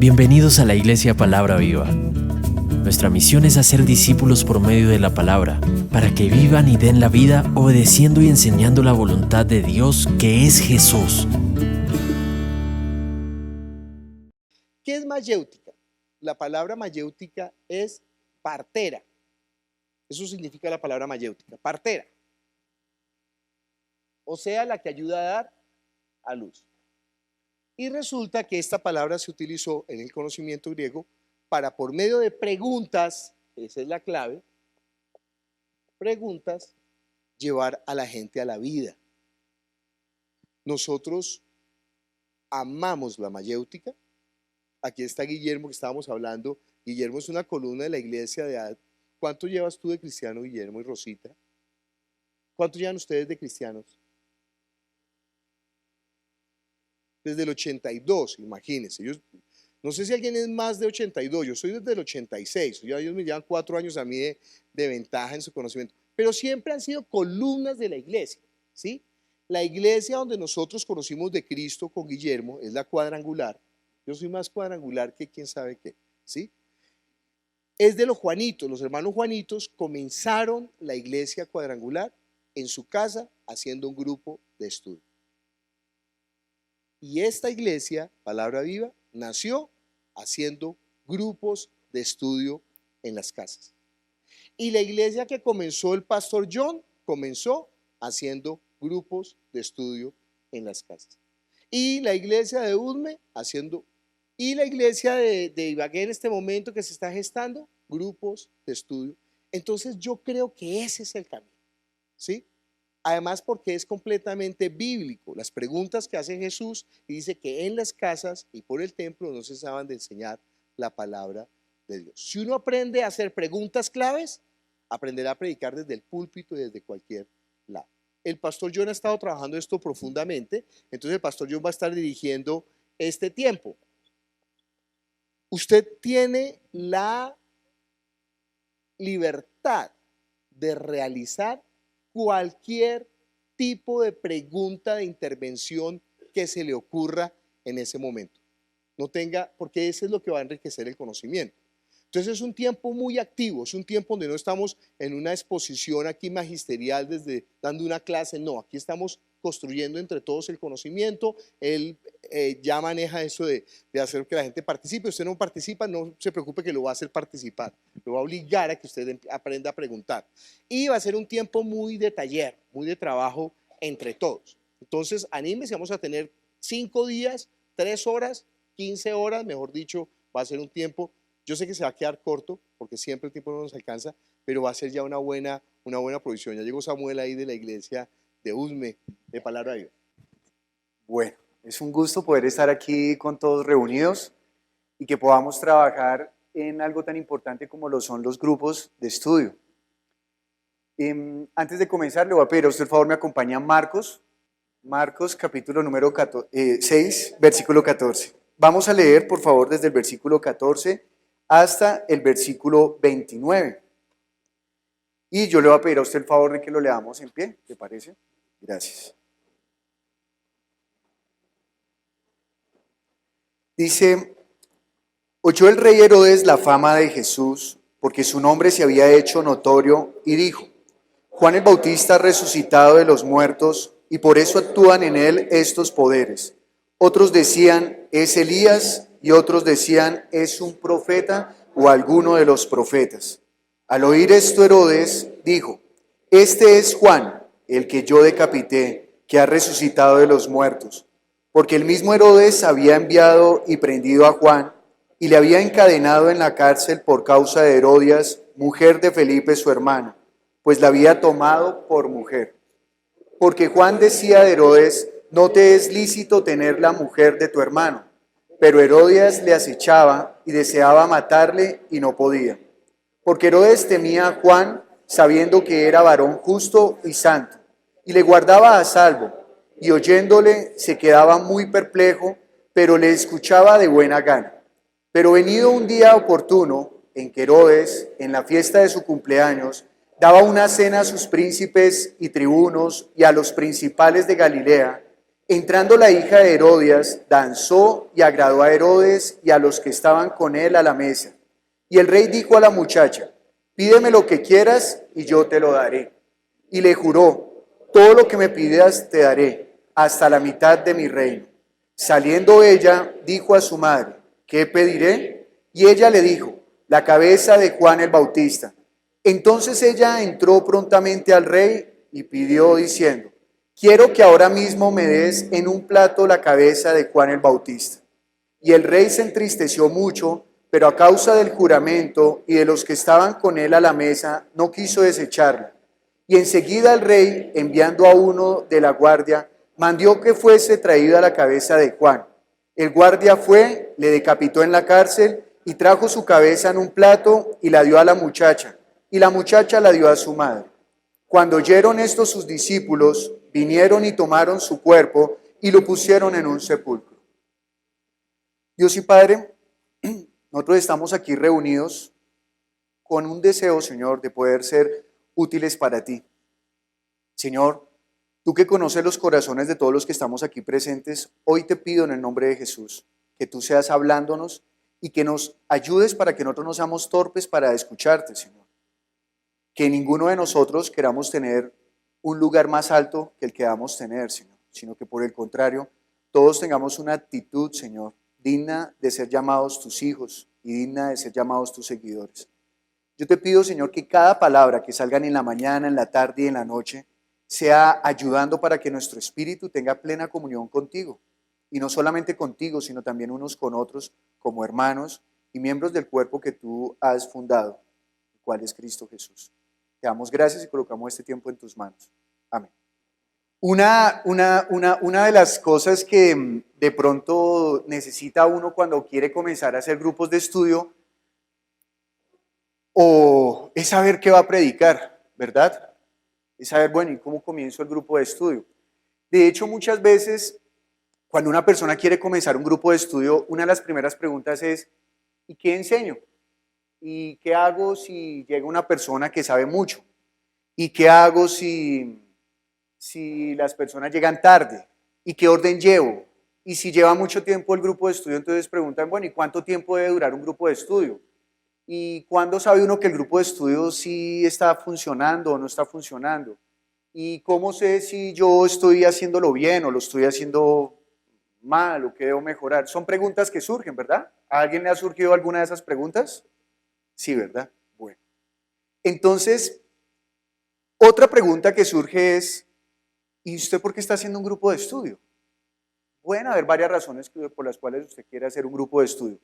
Bienvenidos a la Iglesia Palabra Viva. Nuestra misión es hacer discípulos por medio de la palabra, para que vivan y den la vida obedeciendo y enseñando la voluntad de Dios, que es Jesús. ¿Qué es mayéutica? La palabra mayéutica es partera. Eso significa la palabra mayéutica, partera. O sea, la que ayuda a dar a luz. Y resulta que esta palabra se utilizó en el conocimiento griego para, por medio de preguntas, esa es la clave, preguntas, llevar a la gente a la vida. Nosotros amamos la mayéutica. Aquí está Guillermo, que estábamos hablando. Guillermo es una columna de la iglesia de AD. ¿Cuánto llevas tú de cristiano, Guillermo y Rosita? ¿Cuánto llevan ustedes de cristianos? Desde el 82, imagínense. Yo no sé si alguien es más de 82, yo soy desde el 86. Ya ellos me llevan 4 años a mí de ventaja en su conocimiento. Pero siempre han sido columnas de la iglesia, ¿sí? La iglesia donde nosotros conocimos de Cristo con Guillermo es la cuadrangular. Yo soy más cuadrangular que quién sabe qué, ¿sí? Es de los Juanitos. Los hermanos Juanitos comenzaron la iglesia cuadrangular en su casa haciendo un grupo de estudio. Y esta iglesia, Palabra Viva, nació haciendo grupos de estudio en las casas. Y la iglesia que comenzó el pastor John, comenzó haciendo grupos de estudio en las casas. Y la iglesia de Udme haciendo, y la iglesia de Ibagué en este momento que se está gestando, grupos de estudio. Entonces yo creo que ese es el camino, ¿sí? Además, porque es completamente bíblico. Las preguntas que hace Jesús, y dice que en las casas y por el templo no cesaban de enseñar la palabra de Dios. Si uno aprende a hacer preguntas claves, aprenderá a predicar desde el púlpito y desde cualquier lado. El pastor John ha estado trabajando esto profundamente, entonces el pastor John va a estar dirigiendo este tiempo. Usted tiene la libertad de realizar cualquier tipo de pregunta de intervención que se le ocurra en ese momento. No tenga, porque eso es lo que va a enriquecer el conocimiento. Entonces es un tiempo muy activo, es un tiempo donde no estamos en una exposición aquí magisterial desde dando una clase, no, aquí estamos construyendo entre todos el conocimiento. Él ya maneja eso de hacer que la gente participe. Usted no participa, no se preocupe que lo va a hacer participar, lo va a obligar a que usted aprenda a preguntar. Y va a ser un tiempo muy de taller, muy de trabajo entre todos. Entonces anímese, vamos a tener 5 días, 3 horas, 15 horas, mejor dicho, va a ser un tiempo. Yo sé que se va a quedar corto, porque siempre el tiempo no nos alcanza, pero va a ser ya una buena provisión. Ya llegó Samuel ahí de la iglesia de Udme, de Palabra Viva. Bueno, es un gusto poder estar aquí con todos reunidos y que podamos trabajar en algo tan importante como lo son los grupos de estudio. Antes de comenzar, le voy a pedir a usted el favor, me acompaña Marcos capítulo número 6, versículo 14. Vamos a leer, por favor, desde el versículo 14 hasta el versículo 29. Y yo le voy a pedir a usted el favor de que lo leamos en pie, ¿te parece? Gracias. Dice: oyó el rey Herodes la fama de Jesús, porque su nombre se había hecho notorio, y dijo: Juan el Bautista ha resucitado de los muertos, y por eso actúan en él estos poderes. Otros decían: es Elías, y otros decían: es un profeta o alguno de los profetas. Al oír esto, Herodes dijo: este es Juan, el que yo decapité, que ha resucitado de los muertos. Porque el mismo Herodes había enviado y prendido a Juan, y le había encadenado en la cárcel por causa de Herodias, mujer de Felipe su hermano, pues la había tomado por mujer. Porque Juan decía de Herodes: no te es lícito tener la mujer de tu hermano. Pero Herodias le acechaba y deseaba matarle y no podía. Porque Herodes temía a Juan, sabiendo que era varón justo y santo, y le guardaba a salvo, y oyéndole se quedaba muy perplejo, pero le escuchaba de buena gana. Pero venido un día oportuno, en que Herodes, en la fiesta de su cumpleaños, daba una cena a sus príncipes y tribunos y a los principales de Galilea, Entrando la hija de Herodías, danzó y agradó a Herodes y a los que estaban con él a la mesa. Y el rey dijo a la muchacha: pídeme lo que quieras y yo te lo daré. Y le juró: todo lo que me pidas te daré, hasta la mitad de mi reino. Saliendo ella, dijo a su madre: ¿qué pediré? Y ella le dijo: la cabeza de Juan el Bautista. Entonces ella entró prontamente al rey y pidió diciendo: quiero que ahora mismo me des en un plato la cabeza de Juan el Bautista. Y el rey se entristeció mucho, pero a causa del juramento y de los que estaban con él a la mesa, no quiso desecharla. Y enseguida el rey, enviando a uno de la guardia, mandó que fuese traída la cabeza de Juan. El guardia fue, le decapitó en la cárcel y trajo su cabeza en un plato y la dio a la muchacha, y la muchacha la dio a su madre. Cuando oyeron esto sus discípulos, vinieron y tomaron su cuerpo y lo pusieron en un sepulcro. Dios y Padre, nosotros estamos aquí reunidos con un deseo, Señor, de poder ser útiles para ti. Señor, tú que conoces los corazones de todos los que estamos aquí presentes, hoy te pido en el nombre de Jesús que tú seas hablándonos y que nos ayudes para que nosotros no seamos torpes para escucharte, Señor. Que ninguno de nosotros queramos tener un lugar más alto que el que debamos tener, Señor, sino que por el contrario, todos tengamos una actitud, Señor, digna de ser llamados tus hijos y digna de ser llamados tus seguidores. Yo te pido, Señor, que cada palabra que salgan en la mañana, en la tarde y en la noche, sea ayudando para que nuestro espíritu tenga plena comunión contigo. Y no solamente contigo, sino también unos con otros, como hermanos y miembros del cuerpo que tú has fundado, el cual es Cristo Jesús. Te damos gracias y colocamos este tiempo en tus manos. Amén. Una de las cosas que de pronto necesita uno cuando quiere comenzar a hacer grupos de estudio o es saber qué va a predicar, ¿verdad? Es saber, bueno, ¿y cómo comienzo el grupo de estudio? De hecho, muchas veces, cuando una persona quiere comenzar un grupo de estudio, una de las primeras preguntas es: ¿y qué enseño? ¿Y qué hago si llega una persona que sabe mucho? ¿Y qué hago si las personas llegan tarde? ¿Y qué orden llevo? Y si lleva mucho tiempo el grupo de estudio, entonces preguntan, bueno, ¿y cuánto tiempo debe durar un grupo de estudio? ¿Y cuándo sabe uno que el grupo de estudio sí está funcionando o no está funcionando? ¿Y cómo sé si yo estoy haciéndolo bien o lo estoy haciendo mal o qué debo mejorar? Son preguntas que surgen, ¿verdad? ¿A alguien le ha surgido alguna de esas preguntas? Sí, ¿verdad? Bueno. Entonces, otra pregunta que surge es: ¿y usted por qué está haciendo un grupo de estudio? Pueden haber varias razones por las cuales usted quiere hacer un grupo de estudio.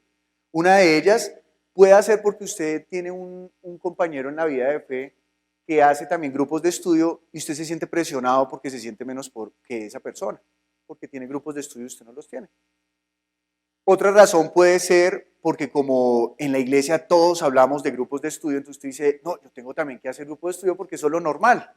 Una de ellas puede ser porque usted tiene un compañero en la vida de fe que hace también grupos de estudio y usted se siente presionado porque se siente menos que esa persona, porque tiene grupos de estudio y usted no los tiene. Otra razón puede ser porque como en la iglesia todos hablamos de grupos de estudio, entonces usted dice, no, yo tengo también que hacer grupo de estudio porque eso es lo normal.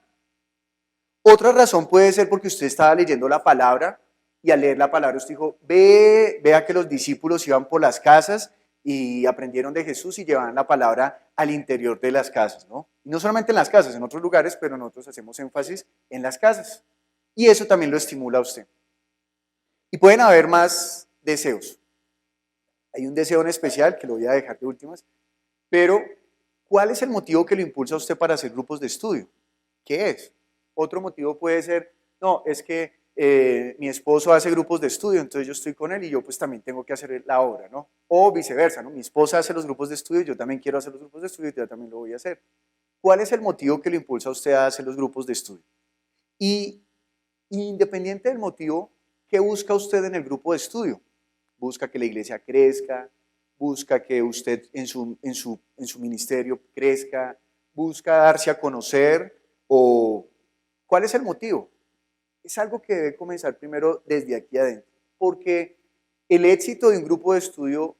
Otra razón puede ser porque usted estaba leyendo la palabra y al leer la palabra usted dijo, vea que los discípulos iban por las casas y aprendieron de Jesús y llevaban la palabra al interior de las casas, ¿no? Y no solamente en las casas, en otros lugares, pero nosotros hacemos énfasis en las casas. Y eso también lo estimula a usted. Y pueden haber más deseos. Hay un deseo en especial que lo voy a dejar de últimas, pero ¿cuál es el motivo que lo impulsa a usted para hacer grupos de estudio? ¿Qué es? Otro motivo puede ser, no, es que mi esposo hace grupos de estudio, entonces yo estoy con él y yo pues también tengo que hacer la obra, ¿no? O viceversa, ¿no? Mi esposa hace los grupos de estudio, yo también quiero hacer los grupos de estudio y yo también lo voy a hacer. ¿Cuál es el motivo que lo impulsa a usted a hacer los grupos de estudio? Y independiente del motivo, ¿qué busca usted en el grupo de estudio? Busca que la iglesia crezca, busca que usted en su ministerio crezca, busca darse a conocer, o ¿cuál es el motivo? Es algo que debe comenzar primero desde aquí adentro, porque el éxito de un grupo de estudio,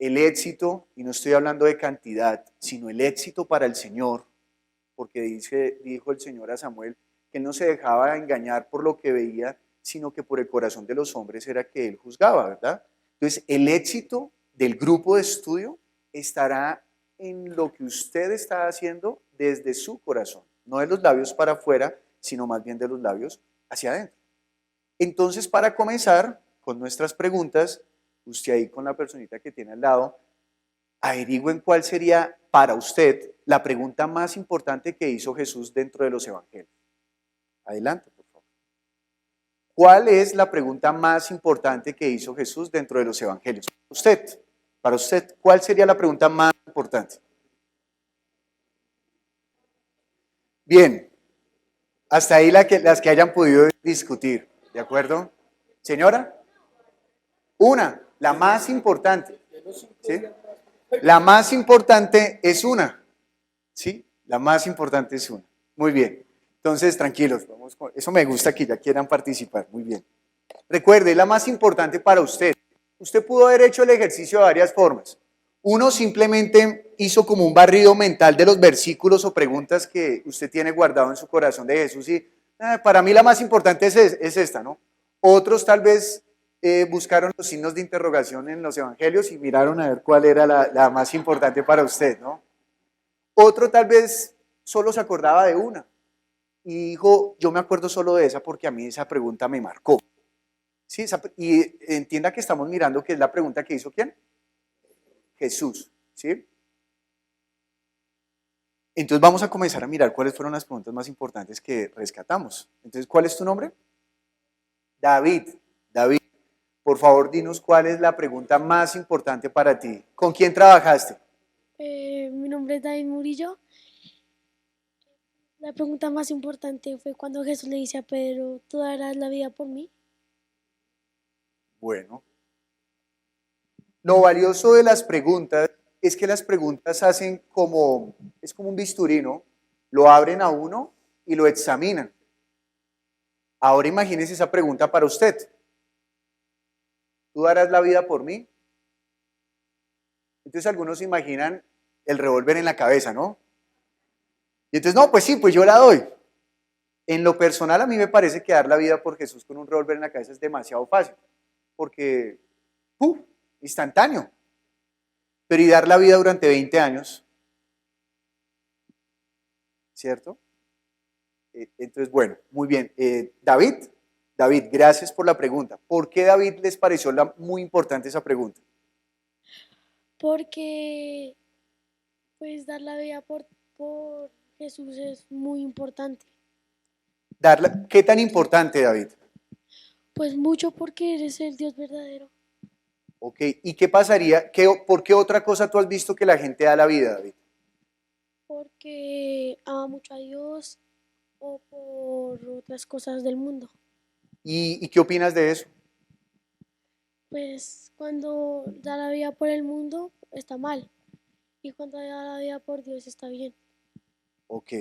el éxito, y no estoy hablando de cantidad, sino el éxito para el Señor, porque dijo el Señor a Samuel que él no se dejaba engañar por lo que veía, sino que por el corazón de los hombres era que él juzgaba, ¿verdad? Entonces, el éxito del grupo de estudio estará en lo que usted está haciendo desde su corazón, no de los labios para afuera, sino más bien de los labios hacia adentro. Entonces, para comenzar con nuestras preguntas, usted ahí con la personita que tiene al lado, averigüen cuál sería para usted la pregunta más importante que hizo Jesús dentro de los evangelios. Adelante, por favor. ¿Cuál es la pregunta más importante que hizo Jesús dentro de los evangelios? Para usted, ¿cuál sería la pregunta más importante? Bien, hasta ahí las que hayan podido discutir, ¿de acuerdo? Señora, la más importante, ¿sí? La más importante es una, ¿sí? La más importante es una. Muy bien. Entonces, tranquilos, eso me gusta que ya quieran participar. Muy bien. Recuerde, la más importante para usted. Usted pudo haber hecho el ejercicio de varias formas. Uno simplemente hizo como un barrido mental de los versículos o preguntas que usted tiene guardado en su corazón de Jesús y para mí la más importante es esta, ¿no? Otros tal vez buscaron los signos de interrogación en los evangelios y miraron a ver cuál era la más importante para usted, ¿no? Otro tal vez solo se acordaba de una y dijo, yo me acuerdo solo de esa porque a mí esa pregunta me marcó. ¿Sí? Y entienda que estamos mirando que es la pregunta que hizo ¿quién? Jesús, ¿sí? Entonces vamos a comenzar a mirar cuáles fueron las preguntas más importantes que rescatamos. Entonces, ¿cuál es tu nombre? David. David, por favor, dinos cuál es la pregunta más importante para ti. ¿Con quién trabajaste? Mi nombre es David Murillo. La pregunta más importante fue cuando Jesús le dice a Pedro, ¿tú darás la vida por mí? Bueno, lo valioso de las preguntas es que las preguntas es como un bisturí, ¿no? Lo abren a uno y lo examinan. Ahora imagínese esa pregunta para usted. ¿Tú darás la vida por mí? Entonces algunos se imaginan el revólver en la cabeza, ¿no? Y entonces, no, pues sí, pues yo la doy. En lo personal a mí me parece que dar la vida por Jesús con un revólver en la cabeza es demasiado fácil, porque, instantáneo. Pero y dar la vida durante 20 años, ¿cierto? Entonces, bueno, muy bien. David, gracias por la pregunta. ¿Por qué David les pareció muy importante esa pregunta? Porque pues dar la vida por Jesús es muy importante. ¿Qué tan importante, David? Pues mucho porque eres el Dios verdadero. Ok, ¿y qué pasaría? ¿Por qué otra cosa tú has visto que la gente da la vida, David? Porque ama mucho a Dios o por otras cosas del mundo. ¿Y qué opinas de eso? Pues cuando da la vida por el mundo está mal y cuando da la vida por Dios está bien. Ok.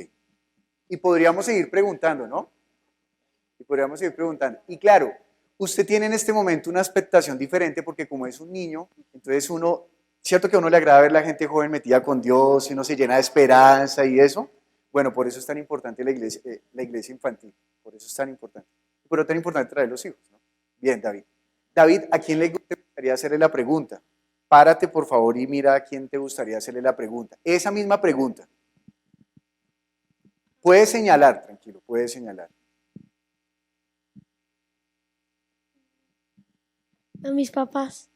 Y podríamos seguir preguntando, ¿no? Y claro, usted tiene en este momento una expectación diferente porque como es un niño, entonces cierto que a uno le agrada ver la gente joven metida con Dios y uno se llena de esperanza y eso. Bueno, por eso es tan importante la iglesia infantil, por eso es tan importante. Pero tan importante traer los hijos, ¿no? Bien, David. David, ¿a quién le gustaría hacerle la pregunta? Párate, por favor, y mira a quién te gustaría hacerle la pregunta. Esa misma pregunta. Puedes señalar, tranquilo, puedes señalar. A mis papás.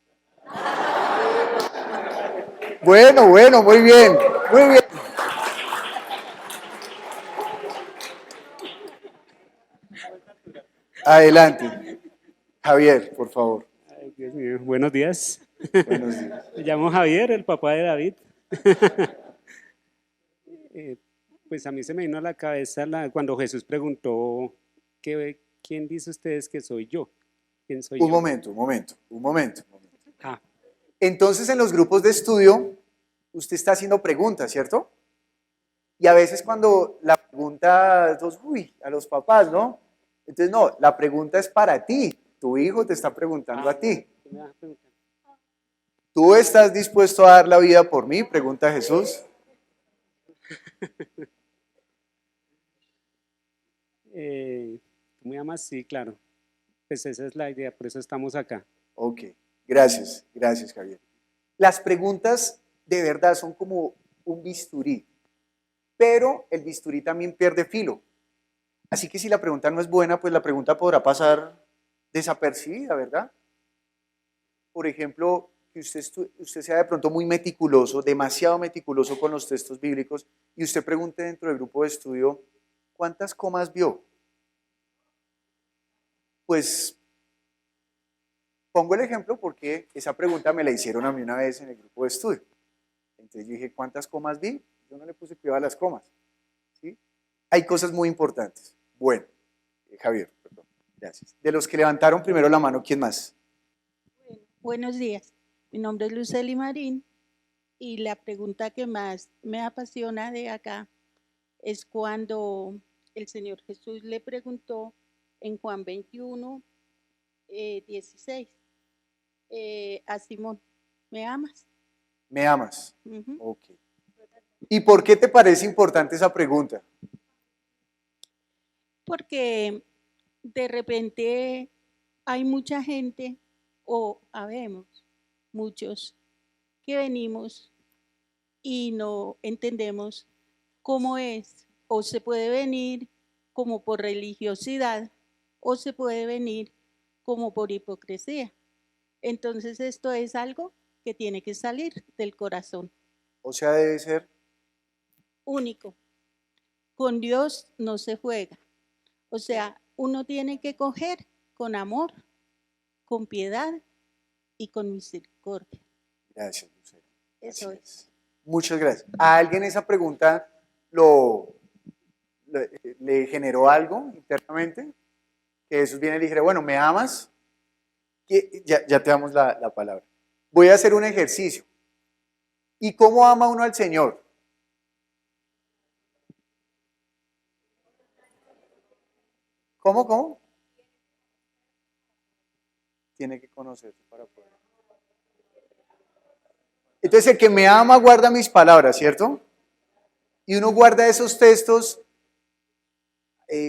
Bueno, muy bien, muy bien. Adelante. Javier, por favor. Ay, Dios mío. Buenos días. Buenos días. Me llamo Javier, el papá de David. Pues a mí se me vino a la cabeza cuando Jesús preguntó, ¿quién dice ustedes que soy yo? ¿Quién soy yo? Un momento. Ah, Entonces, en los grupos de estudio, usted está haciendo preguntas, ¿cierto? Y a veces cuando la pregunta, a los papás, ¿no? Entonces, no, la pregunta es para ti. Tu hijo te está preguntando a ti. ¿qué me vas a preguntar? ¿Tú estás dispuesto a dar la vida por mí? Pregunta Jesús. ¿Tú me amas? Sí, claro. Pues esa es la idea, por eso estamos acá. Ok, gracias, Javier. Las preguntas de verdad son como un bisturí, pero el bisturí también pierde filo. Así que si la pregunta no es buena, pues la pregunta podrá pasar desapercibida, ¿verdad? Por ejemplo, que usted sea de pronto muy meticuloso, demasiado meticuloso con los textos bíblicos, y usted pregunte dentro del grupo de estudio, ¿cuántas comas vio? Pues pongo el ejemplo porque esa pregunta me la hicieron a mí una vez en el grupo de estudio. Entonces yo dije, ¿cuántas comas vi? Yo no le puse cuidado a las comas. ¿Sí? Hay cosas muy importantes. Bueno, Javier, perdón, gracias. De los que levantaron primero la mano, ¿quién más? Buenos días, mi nombre es Lucely Marín y la pregunta que más me apasiona de acá es cuando el Señor Jesús le preguntó en Juan 21, 16 a Simón, ¿me amas? ¿Me amas? Ujú. Ok. ¿Y por qué te parece importante esa pregunta? Porque de repente hay mucha gente, o habemos muchos, que venimos y no entendemos cómo es, o se puede venir como por religiosidad, o se puede venir como por hipocresía. Entonces esto es algo que tiene que salir del corazón, O sea, debe ser único. Con Dios no se juega. O sea, uno tiene que coger con amor, con piedad y con misericordia. Gracias, Lucero. Eso Así es. es. Muchas gracias. ¿A alguien esa pregunta le generó algo internamente? Que Jesús viene y le dijera, bueno, ¿me amas? Ya te damos la palabra. Voy a hacer un ejercicio. ¿Y cómo ama uno al Señor? ¿Cómo? Tiene que conocerse para poder. Entonces, el que me ama guarda mis palabras, ¿cierto? Y uno guarda esos textos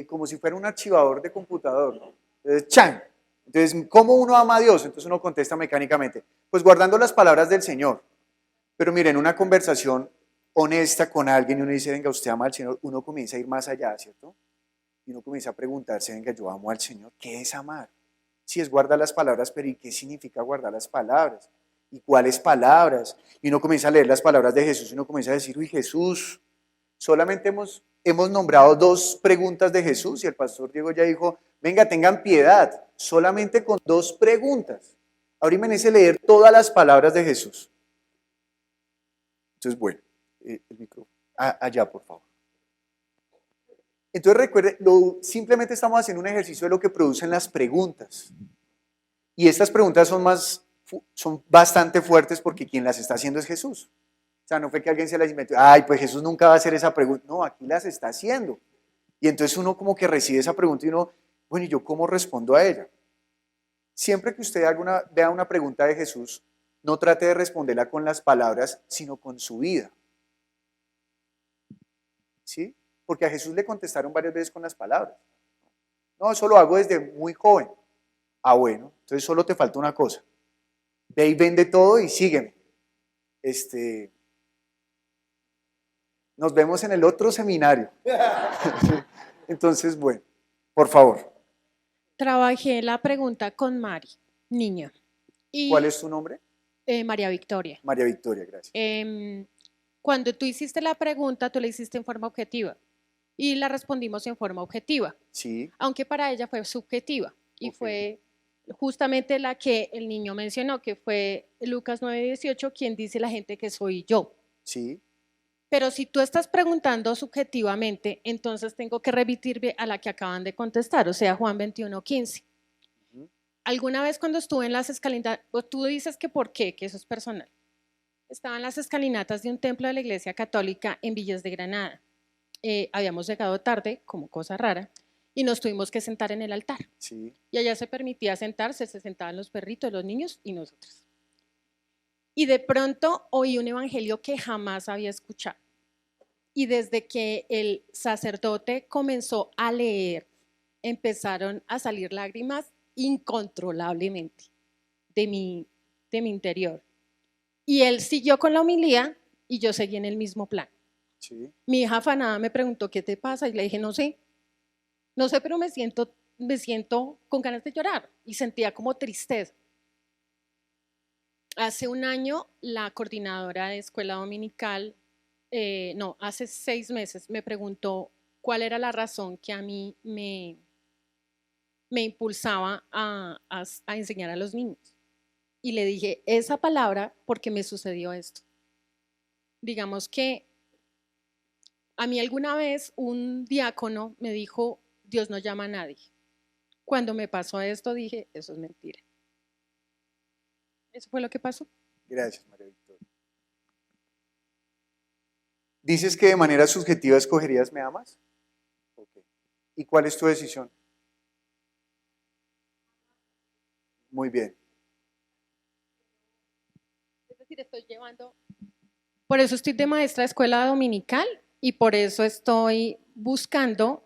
como si fuera un archivador de computador, ¿no? Entonces, ¡chan! Entonces, ¿cómo uno ama a Dios? Entonces uno contesta mecánicamente, pues guardando las palabras del Señor. Pero miren, una conversación honesta con alguien y uno dice, venga, usted ama al Señor, uno comienza a ir más allá, ¿cierto? Y uno comienza a preguntarse, venga, yo amo al Señor, ¿qué es amar? Sí, es guardar las palabras, pero ¿y qué significa guardar las palabras? ¿Y cuáles palabras? Y uno comienza a leer las palabras de Jesús y uno comienza a decir, uy, Jesús, solamente hemos nombrado 2 preguntas de Jesús y el pastor Diego ya dijo, venga, tengan piedad, solamente con 2 preguntas. Ahora imagínense leer todas las palabras de Jesús. Entonces, bueno, el micrófono, allá por favor. Entonces recuerde, simplemente estamos haciendo un ejercicio de lo que producen las preguntas. Y estas preguntas son bastante fuertes porque quien las está haciendo es Jesús. O sea, no fue que alguien se las inventó, ay, pues Jesús nunca va a hacer esa pregunta. No, aquí las está haciendo. Y entonces uno como que recibe esa pregunta y uno, bueno, ¿y yo cómo respondo a ella? Siempre que usted vea una pregunta de Jesús, no trate de responderla con las palabras, sino con su vida. ¿Sí? Porque a Jesús le contestaron varias veces con las palabras. No, eso lo hago desde muy joven. Ah, bueno, entonces solo te falta una cosa. Ve y vende todo y sígueme. Nos vemos en el otro seminario. Entonces, bueno, por favor. Trabajé la pregunta con Mari, niña. Y, ¿Cuál es tu nombre? María Victoria. María Victoria, gracias. Cuando tú hiciste la pregunta, tú la hiciste en forma objetiva y la respondimos en forma objetiva, Sí, aunque para ella fue subjetiva y Ok. fue justamente la que el niño mencionó, que fue Lucas 9:18, quien dice la gente que soy yo. sí, Pero si tú estás preguntando subjetivamente, entonces tengo que remitirme a la que acaban de contestar, o sea, Juan 21:15. Ujú. Alguna vez cuando estuve en las escalinatas, tú dices que por qué, que eso es personal. Estaba en las escalinatas de un templo de la Iglesia Católica en Villas de Granada. Habíamos llegado tarde, como cosa rara, y nos tuvimos que sentar en el altar. sí. Y allá se permitía sentarse, se sentaban los perritos, los niños y nosotros. Y de pronto oí un evangelio que jamás había escuchado. Y desde que el sacerdote comenzó a leer, empezaron a salir lágrimas incontrolablemente de mi interior. Y él siguió con la homilía y yo seguí en el mismo plan. Sí. Mi hija afanada me preguntó, ¿qué te pasa? Y le dije, no sé, pero me siento me siento con ganas de llorar y sentía como tristeza. Hace un año la coordinadora de escuela dominical, no, hace 6 meses me preguntó cuál era la razón que a mí me impulsaba a enseñar a los niños. Y le dije esa palabra porque me sucedió esto. Digamos que a mí alguna vez un diácono me dijo, Dios no llama a nadie. Cuando me pasó esto dije, eso es mentira. Eso fue lo que pasó. Gracias, María Victoria. ¿Dices que de manera subjetiva escogerías me amas? Okay. ¿Y cuál es tu decisión? Muy bien. Es decir, estoy llevando... Por eso estoy de maestra de escuela dominical y por eso estoy buscando,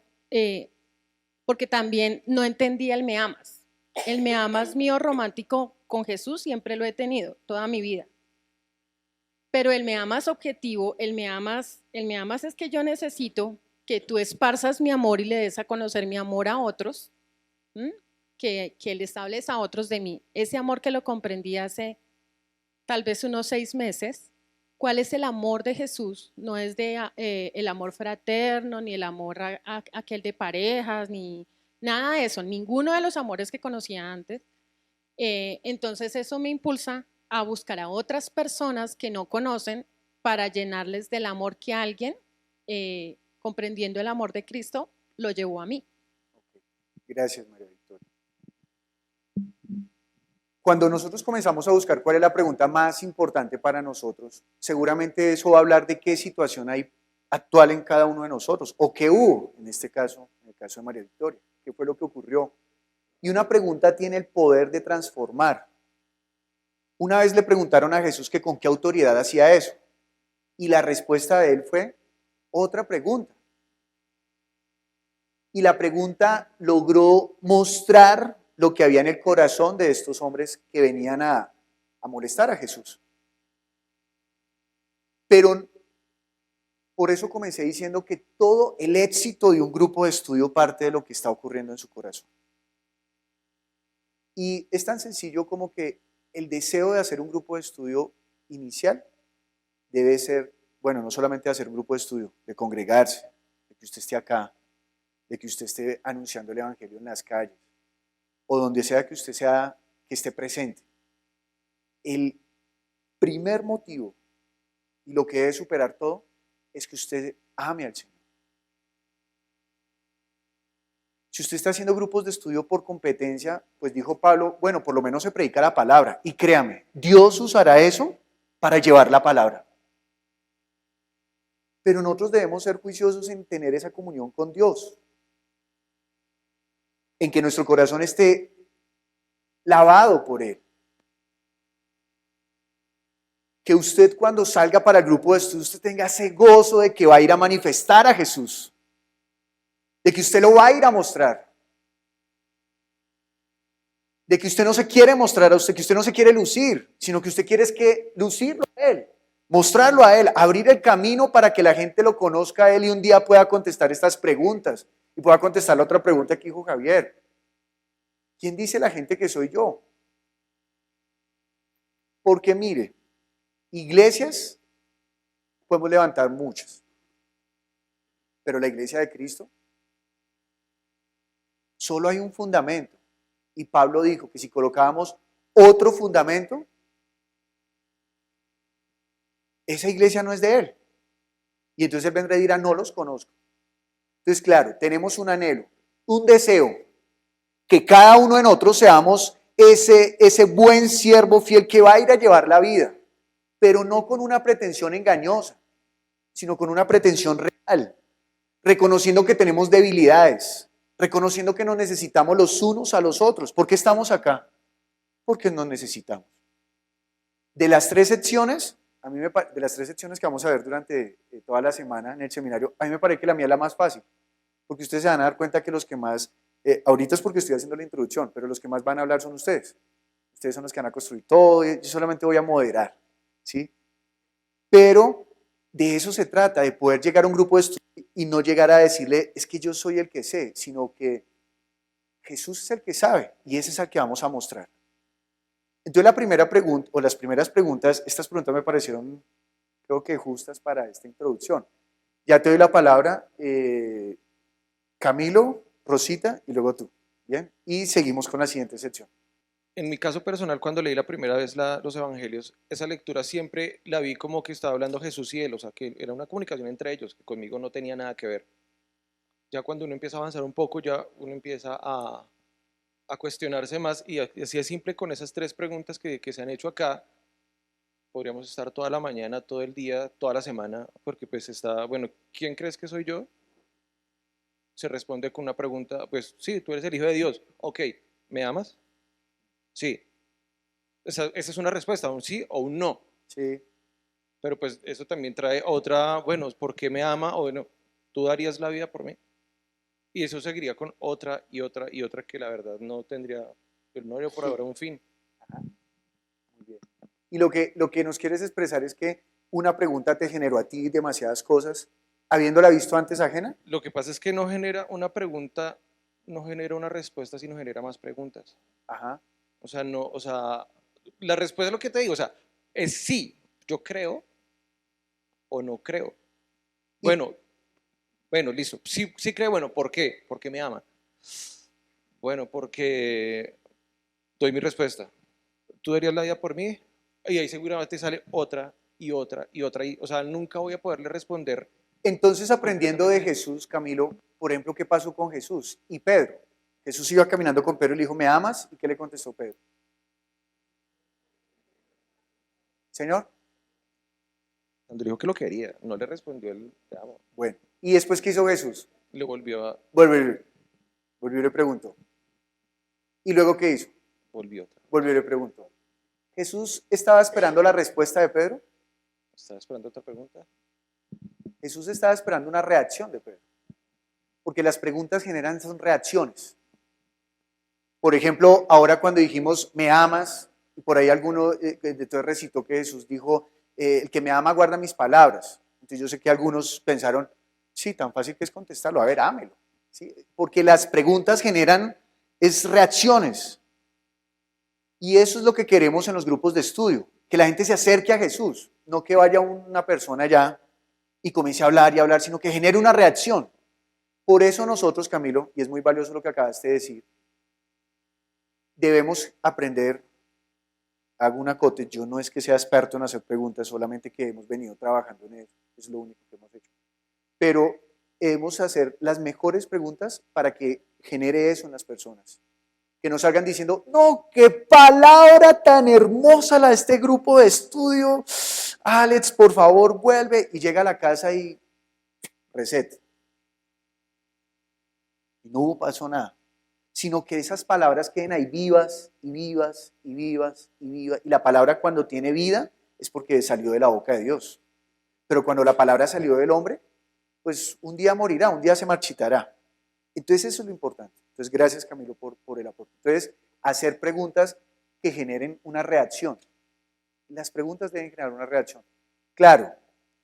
porque también no entendía el me amas. El me amas mío romántico con Jesús siempre lo he tenido toda mi vida. Pero el me amas objetivo, el me amas es que yo necesito que tú esparzas mi amor y le des a conocer mi amor a otros, que les hables a otros de mí. Ese amor que lo comprendí hace tal vez unos 6 meses. ¿Cuál es el amor de Jesús? No es el amor fraterno, ni el amor aquel de parejas, ni nada de eso, ninguno de los amores que conocía antes. Entonces eso me impulsa a buscar a otras personas que no conocen para llenarles del amor que alguien, comprendiendo el amor de Cristo, lo llevó a mí. Gracias, María Victoria. Cuando nosotros comenzamos a buscar cuál es la pregunta más importante para nosotros, seguramente eso va a hablar de qué situación hay actual en cada uno de nosotros, o qué hubo, en este caso, en el caso de María Victoria, qué fue lo que ocurrió. Y una pregunta tiene el poder de transformar. Una vez le preguntaron a Jesús que con qué autoridad hacía eso, y la respuesta de él fue otra pregunta. Y la pregunta logró mostrar lo que había en el corazón de estos hombres que venían a molestar a Jesús. Pero por eso comencé diciendo que todo el éxito de un grupo de estudio parte de lo que está ocurriendo en su corazón. Y es tan sencillo como que el deseo de hacer un grupo de estudio inicial debe ser, bueno, no solamente de hacer un grupo de estudio, de congregarse, de que usted esté acá, de que usted esté anunciando el evangelio en las calles, o donde sea que usted sea, que esté presente. El primer motivo, y lo que debe superar todo, es que usted ame al Señor. Si usted está haciendo grupos de estudio por competencia, pues dijo Pablo, bueno, por lo menos se predica la palabra. Y créame, Dios usará eso para llevar la palabra. Pero nosotros debemos ser juiciosos en tener esa comunión con Dios. En que nuestro corazón esté lavado por Él. Que usted cuando salga para el grupo de estudio, usted tenga ese gozo de que va a ir a manifestar a Jesús. De que usted lo va a ir a mostrar. De que usted no se quiere mostrar a usted, que usted no se quiere lucir, sino que usted quiere es que lucirlo a Él, mostrarlo a Él, abrir el camino para que la gente lo conozca a Él y un día pueda contestar estas preguntas y pueda contestar la otra pregunta que dijo Javier. ¿Quién dice la gente que soy yo? Porque mire, iglesias podemos levantar muchas, pero la iglesia de Cristo solo hay un fundamento. Y Pablo dijo que si colocábamos otro fundamento, esa iglesia no es de Él. Y entonces Él vendrá y dirá, no los conozco. Entonces, claro, tenemos un anhelo, un deseo, que cada uno de nosotros seamos ese buen siervo fiel que va a ir a llevar la vida, pero no con una pretensión engañosa, sino con una pretensión real, reconociendo que tenemos debilidades, reconociendo que nos necesitamos los unos a los otros. ¿Por qué estamos acá? Porque nos necesitamos. De las 3 secciones, de las 3 secciones que vamos a ver durante toda la semana en el seminario, a mí me parece que la mía es la más fácil, porque ustedes se van a dar cuenta que los que más, ahorita es porque estoy haciendo la introducción, pero los que más van a hablar son ustedes. Ustedes son los que van a construir todo, yo solamente voy a moderar, ¿sí? Pero de eso se trata, de poder llegar a un grupo de estudio y no llegar a decirle, es que yo soy el que sé, sino que Jesús es el que sabe y ese es el que vamos a mostrar. Entonces la primera pregunta, o las primeras preguntas, estas preguntas me parecieron, creo que justas para esta introducción. Ya te doy la palabra, Camilo, Rosita y luego tú. Bien, y seguimos con la siguiente sección. En mi caso personal, cuando leí la primera vez los evangelios, esa lectura siempre la vi como que estaba hablando Jesús y él, o sea, que era una comunicación entre ellos, que conmigo no tenía nada que ver. Ya cuando uno empieza a avanzar un poco, ya uno empieza a cuestionarse más y así es simple con esas tres preguntas que se han hecho acá. Podríamos estar toda la mañana, todo el día, toda la semana, porque pues está, bueno, ¿quién crees que soy yo? Se responde con una pregunta, pues sí, tú eres el Hijo de Dios. Ok, ¿me amas? Sí. Esa es una respuesta, un sí o un no. Sí. Pero pues eso también trae otra, bueno, ¿por qué me ama? O bueno, ¿tú darías la vida por mí? Y eso seguiría con otra y otra y otra que la verdad no tendría, pero no habría por ahora un fin. Ajá. Muy bien. Y lo que nos quieres expresar es que una pregunta te generó a ti demasiadas cosas, habiéndola visto antes ajena. Lo que pasa es que no genera una pregunta, no genera una respuesta, sino genera más preguntas. Ajá. O sea, no, o sea, la respuesta es lo que te digo, o sea, es sí, yo creo o no creo. Bueno, listo, sí creo, bueno, ¿por qué? Porque me ama. Bueno, porque doy mi respuesta. ¿Tú darías la vida por mí? Y ahí seguramente sale otra y otra y otra, o sea, nunca voy a poderle responder. Entonces, aprendiendo de Jesús, Camilo, por ejemplo, ¿qué pasó con Jesús y Pedro? Jesús iba caminando con Pedro y le dijo, ¿me amas? ¿Y qué le contestó Pedro? Señor. Cuando dijo que lo quería, no le respondió el te amo. Bueno, ¿y después qué hizo Jesús? Le volvió a... Volvió y le preguntó. ¿Y luego qué hizo? Volvió otra. Volvió y le preguntó. ¿Jesús estaba esperando la respuesta de Pedro? ¿Estaba esperando otra pregunta? Jesús estaba esperando una reacción de Pedro. Porque las preguntas generan son reacciones. Por ejemplo, ahora cuando dijimos, ¿me amas? Y por ahí alguno de todos recitó que Jesús dijo, el que me ama guarda mis palabras. Entonces yo sé que algunos pensaron, sí, tan fácil que es contestarlo, a ver, ámelo. ¿Sí? Porque las preguntas generan reacciones. Y eso es lo que queremos en los grupos de estudio, que la gente se acerque a Jesús, no que vaya una persona allá y comience a hablar y hablar, sino que genere una reacción. Por eso nosotros, Camilo, y es muy valioso lo que acabaste de decir, debemos aprender, hago un acote, yo no es que sea experto en hacer preguntas, solamente que hemos venido trabajando en eso, es lo único que hemos hecho. Pero debemos hacer las mejores preguntas para que genere eso en las personas. Que nos salgan diciendo, no, qué palabra tan hermosa la de este grupo de estudio, Alex, por favor, vuelve, y llega a la casa y reset. Y no pasó nada, sino que esas palabras queden ahí vivas y vivas y vivas y vivas. Y la palabra cuando tiene vida es porque salió de la boca de Dios. Pero cuando la palabra salió del hombre, pues un día morirá, un día se marchitará. Entonces eso es lo importante. Entonces gracias Camilo por el aporte. Entonces hacer preguntas que generen una reacción. Las preguntas deben generar una reacción. Claro,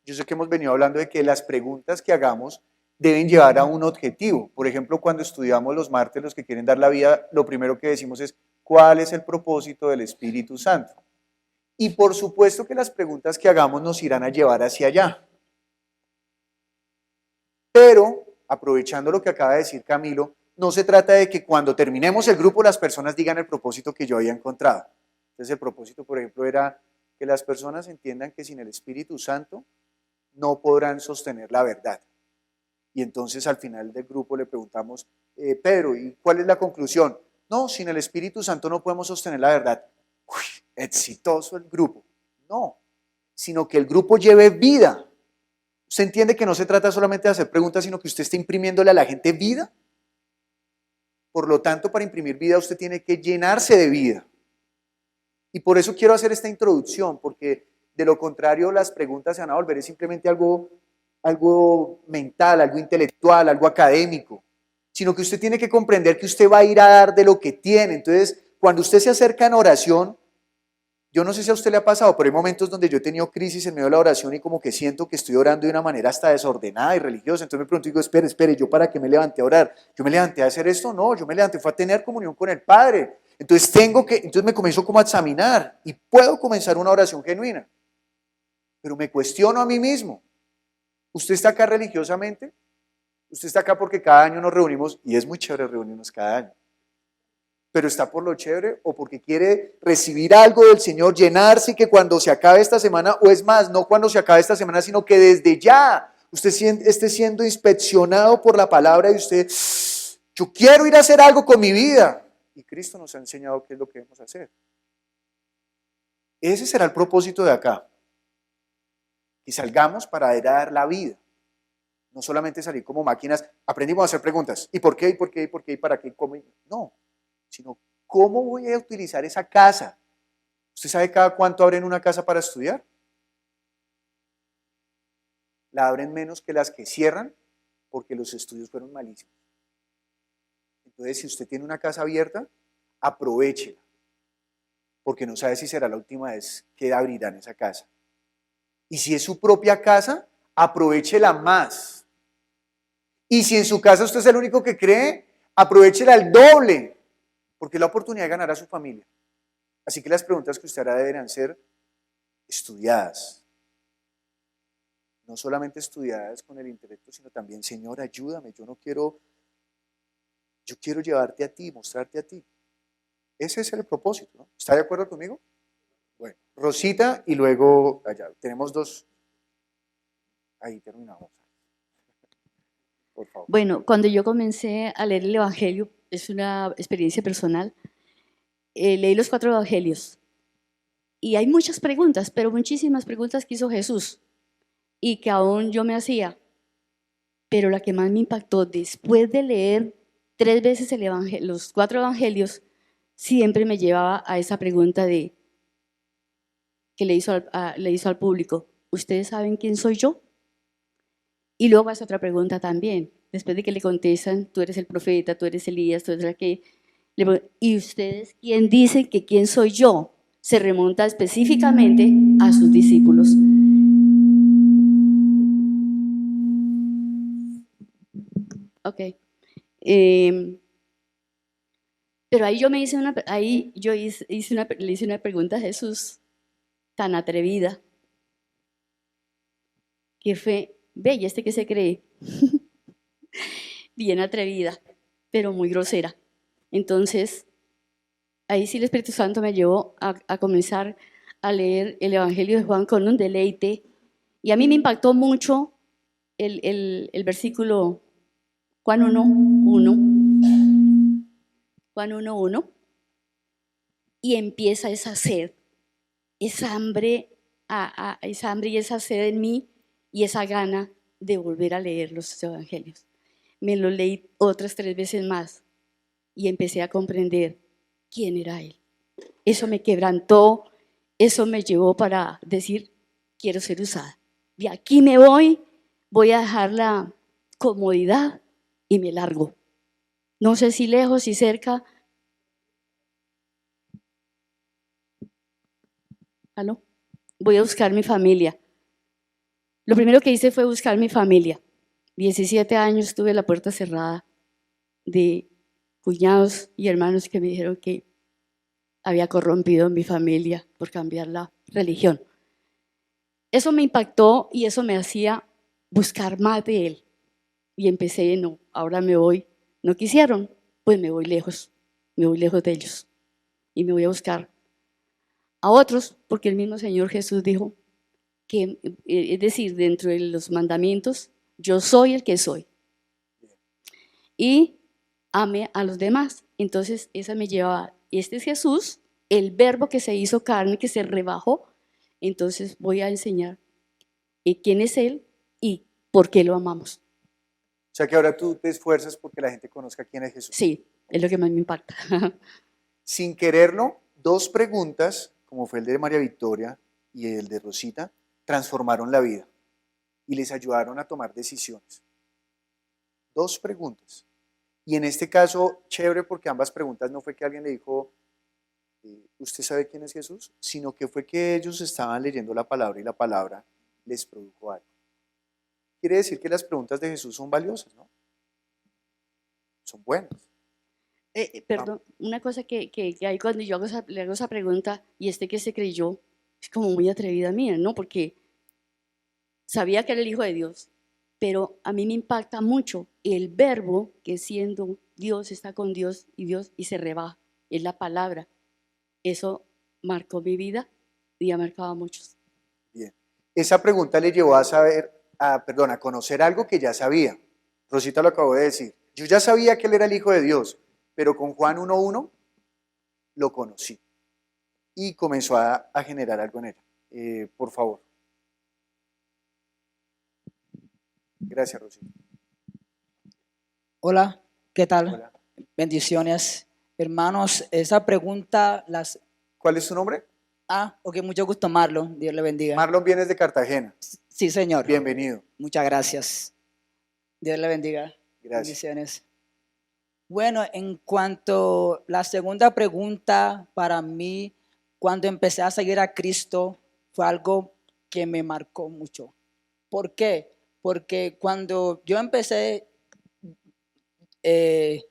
yo sé que hemos venido hablando de que las preguntas que hagamos deben llevar a un objetivo. Por ejemplo, cuando estudiamos los mártires, los que quieren dar la vida, lo primero que decimos es, ¿cuál es el propósito del Espíritu Santo? Y por supuesto que las preguntas que hagamos nos irán a llevar hacia allá. Pero, aprovechando lo que acaba de decir Camilo, no se trata de que cuando terminemos el grupo las personas digan el propósito que yo había encontrado. Entonces el propósito, por ejemplo, era que las personas entiendan que sin el Espíritu Santo no podrán sostener la verdad. Y entonces al final del grupo le preguntamos, Pedro, ¿y cuál es la conclusión? No, sin el Espíritu Santo no podemos sostener la verdad. Uy, exitoso el grupo. No, sino que el grupo lleve vida. ¿Usted entiende que no se trata solamente de hacer preguntas, sino que usted está imprimiéndole a la gente vida? Por lo tanto, para imprimir vida usted tiene que llenarse de vida. Y por eso quiero hacer esta introducción, porque de lo contrario las preguntas se van a volver simplemente algo mental, algo intelectual, algo académico, sino que usted tiene que comprender que usted va a ir a dar de lo que tiene. Entonces, cuando usted se acerca en oración, Yo no sé si a usted le ha pasado, pero hay momentos donde yo he tenido crisis en medio de la oración y como que siento que estoy orando de una manera hasta desordenada y religiosa. Entonces me pregunto y digo, espere, ¿yo para qué me levanté a orar? ¿Yo me levanté a hacer esto? No, yo me levanté, fue a tener comunión con el Padre. Entonces me comienzo como a examinar y puedo comenzar una oración genuina. Pero me cuestiono a mí mismo. ¿Usted está acá religiosamente? ¿Usted está acá porque cada año nos reunimos? Y es muy chévere reunirnos cada año. ¿Pero está por lo chévere o porque quiere recibir algo del Señor, llenarse y que cuando se acabe esta semana, o es más, no cuando se acabe esta semana, sino que desde ya usted esté siendo inspeccionado por la palabra y usted, yo quiero ir a hacer algo con mi vida? Y Cristo nos ha enseñado qué es lo que debemos hacer. Ese será el propósito de acá. Y salgamos para dar la vida. No solamente salir como máquinas, aprendimos a hacer preguntas. ¿Y por qué? ¿Y por qué? ¿Y por qué? ¿Y para qué? ¿Y cómo? No. Sino cómo voy a utilizar esa casa. ¿Usted sabe cada cuánto abren una casa para estudiar? La abren menos que las que cierran porque los estudios fueron malísimos. Entonces, si usted tiene una casa abierta, aprovéchela, porque no sabe si será la última vez que abrirán esa casa. Y si es su propia casa, aprovéchela más. Y si en su casa usted es el único que cree, aprovéchela al doble, porque es la oportunidad de ganar a su familia. Así que las preguntas que usted hará deberán ser estudiadas. No solamente estudiadas con el intelecto, sino también, Señor, ayúdame, yo quiero llevarte a ti, mostrarte a ti. Ese es el propósito, ¿no? ¿Está de acuerdo conmigo? Bueno, Rosita y luego allá. Tenemos dos. Ahí terminamos. Por favor. Bueno, cuando yo comencé a leer el Evangelio, es una experiencia personal, leí los 4 Evangelios y hay muchas preguntas, pero muchísimas preguntas que hizo Jesús y que aún yo me hacía, pero la que más me impactó después de leer 3 veces los 4 Evangelios, siempre me llevaba a esa pregunta que le hizo al público: ¿ustedes saben quién soy yo? Y luego hace otra pregunta también, después de que le contestan, tú eres el profeta, tú eres Elías, tú eres la que... ¿Y ustedes quién dicen que quién soy yo? Se remonta específicamente a sus discípulos. Ok. Pero ahí yo le hice una pregunta a Jesús tan atrevida, que fue: ve, ¿y este qué se cree? Bien atrevida, pero muy grosera. Entonces, ahí sí el Espíritu Santo me llevó a comenzar a leer el Evangelio de Juan con un deleite. Y a mí me impactó mucho el versículo Juan 1:1. Juan 1:1. Y empieza esa sed, esa hambre y esa sed en mí y esa gana de volver a leer los Evangelios. Me lo leí otras 3 veces más y empecé a comprender quién era Él. Eso me quebrantó, eso me llevó para decir: quiero ser usada. De aquí me voy a dejar la comodidad y me largo. No sé si lejos, si cerca. ¿Aló? Voy a buscar mi familia. Lo primero que hice fue buscar mi familia. 17 años tuve la puerta cerrada de cuñados y hermanos que me dijeron que había corrompido mi familia por cambiar la religión. Eso me impactó y eso me hacía buscar más de Él. Y empecé, no, ahora me voy. No quisieron, pues me voy lejos de ellos. Y me voy a buscar a otros, porque el mismo Señor Jesús dijo que, es decir, dentro de los mandamientos, yo soy el que soy. Y ame a los demás. Entonces, esa me llevaba, este es Jesús, el verbo que se hizo carne, que se rebajó. Entonces voy a enseñar quién es Él y por qué lo amamos. O sea que ahora tú te esfuerzas porque la gente conozca quién es Jesús. Sí, es lo que más me impacta. Sin quererlo, 2 preguntas, como fue el de María Victoria y el de Rosita, transformaron la vida y les ayudaron a tomar decisiones. 2 preguntas. Y en este caso, chévere, porque ambas preguntas no fue que alguien le dijo, ¿usted sabe quién es Jesús? Sino que fue que ellos estaban leyendo la palabra y la palabra les produjo algo. Quiere decir que las preguntas de Jesús son valiosas, ¿no? Son buenas. Perdón, una cosa que hay cuando yo le hago esa pregunta y que se creyó, es como muy atrevida mía, ¿no? Porque sabía que era el Hijo de Dios, pero a mí me impacta mucho el verbo que siendo Dios está con Dios y se rebaja, es la palabra. Eso marcó mi vida y ha marcado a muchos. Bien. Esa pregunta le llevó a a conocer algo que ya sabía. Rosita lo acabó de decir. Yo ya sabía que él era el Hijo de Dios, pero con Juan 1:1 lo conocí y comenzó a generar algo en ella. Por favor. Gracias, Rosita. Hola, ¿qué tal? Hola. Bendiciones. Hermanos, esa pregunta ¿Cuál es su nombre? Ok, mucho gusto, Marlon. Dios le bendiga. Marlon, vienes de Cartagena. Sí, señor. Bienvenido. Muchas gracias. Dios le bendiga. Gracias. Bendiciones. Bueno, en cuanto a la segunda pregunta, para mí, cuando empecé a seguir a Cristo, fue algo que me marcó mucho. ¿Por qué? Porque cuando yo empecé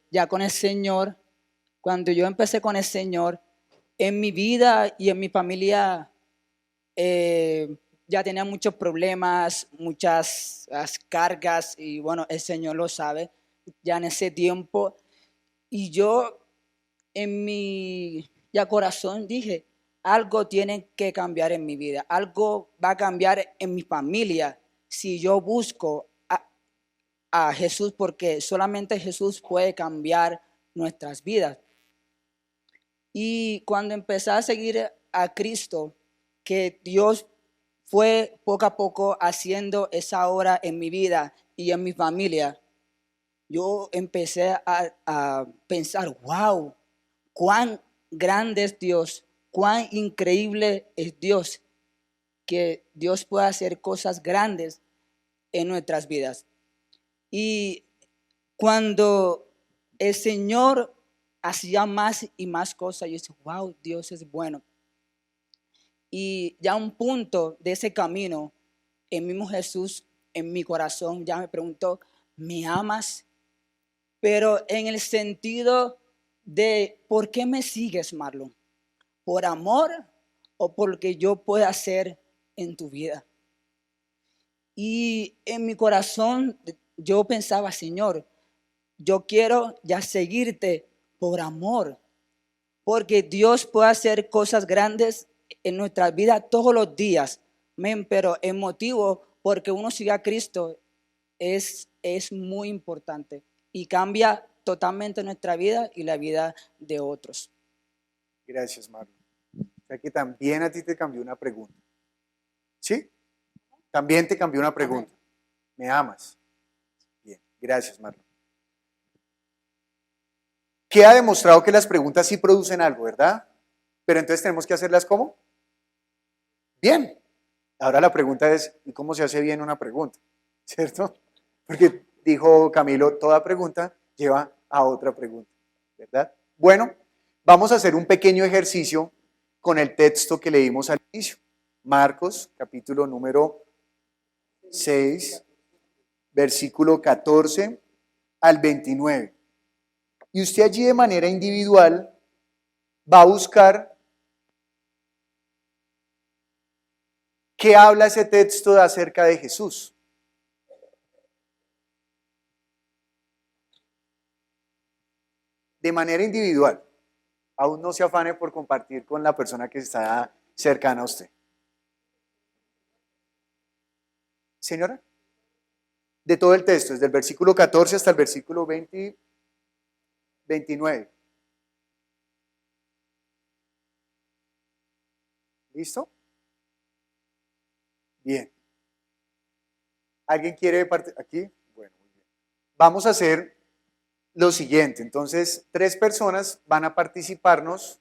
ya con el Señor, cuando yo empecé con el Señor, en mi vida y en mi familia ya tenía muchos problemas, muchas cargas, y bueno, el Señor lo sabe, ya en ese tiempo. Y yo en mi corazón dije, algo tiene que cambiar en mi vida, algo va a cambiar en mi familia si yo busco a Jesús, porque solamente Jesús puede cambiar nuestras vidas. Y cuando empecé a seguir a Cristo, que Dios fue poco a poco haciendo esa obra en mi vida y en mi familia, yo empecé a pensar, wow, cuán grande es Dios, cuán increíble es Dios, que Dios puede hacer cosas grandes en nuestras vidas. Y cuando el Señor hacía más y más cosas, yo decía, wow, Dios es bueno. Y ya a un punto de ese camino, el mismo Jesús en mi corazón ya me preguntó, ¿me amas? Pero en el sentido de, ¿por qué me sigues, Marlon? ¿Por amor o porque yo puedo hacer en tu vida? Y en mi corazón yo pensaba, Señor, yo quiero ya seguirte por amor, porque Dios puede hacer cosas grandes en nuestra vida todos los días. Pero el motivo porque uno sigue a Cristo es muy importante y cambia totalmente nuestra vida y la vida de otros. Gracias, Marlon. O sea que también a ti te cambió una pregunta. ¿Sí? También te cambió una pregunta. Amén. ¿Me amas? Bien, gracias, Marlon. Queda demostrado que las preguntas sí producen algo, ¿verdad? Pero entonces tenemos que hacerlas ¿cómo? Bien. Ahora la pregunta es, ¿y cómo se hace bien una pregunta? ¿Cierto? Porque dijo Camilo, toda pregunta lleva a otra pregunta, ¿verdad? Bueno, vamos a hacer un pequeño ejercicio con el texto que leímos al inicio. Marcos, capítulo número 6, versículo 14 al 29. Y usted allí de manera individual va a buscar qué habla ese texto acerca de Jesús. De manera individual. Aún no se afane por compartir con la persona que está cercana a usted. Señora, de todo el texto, desde el versículo 14 hasta el versículo 29. ¿Listo? Bien. ¿Alguien quiere partir aquí? Bueno, muy bien. Vamos a hacer lo siguiente. Entonces, 3 personas van a participarnos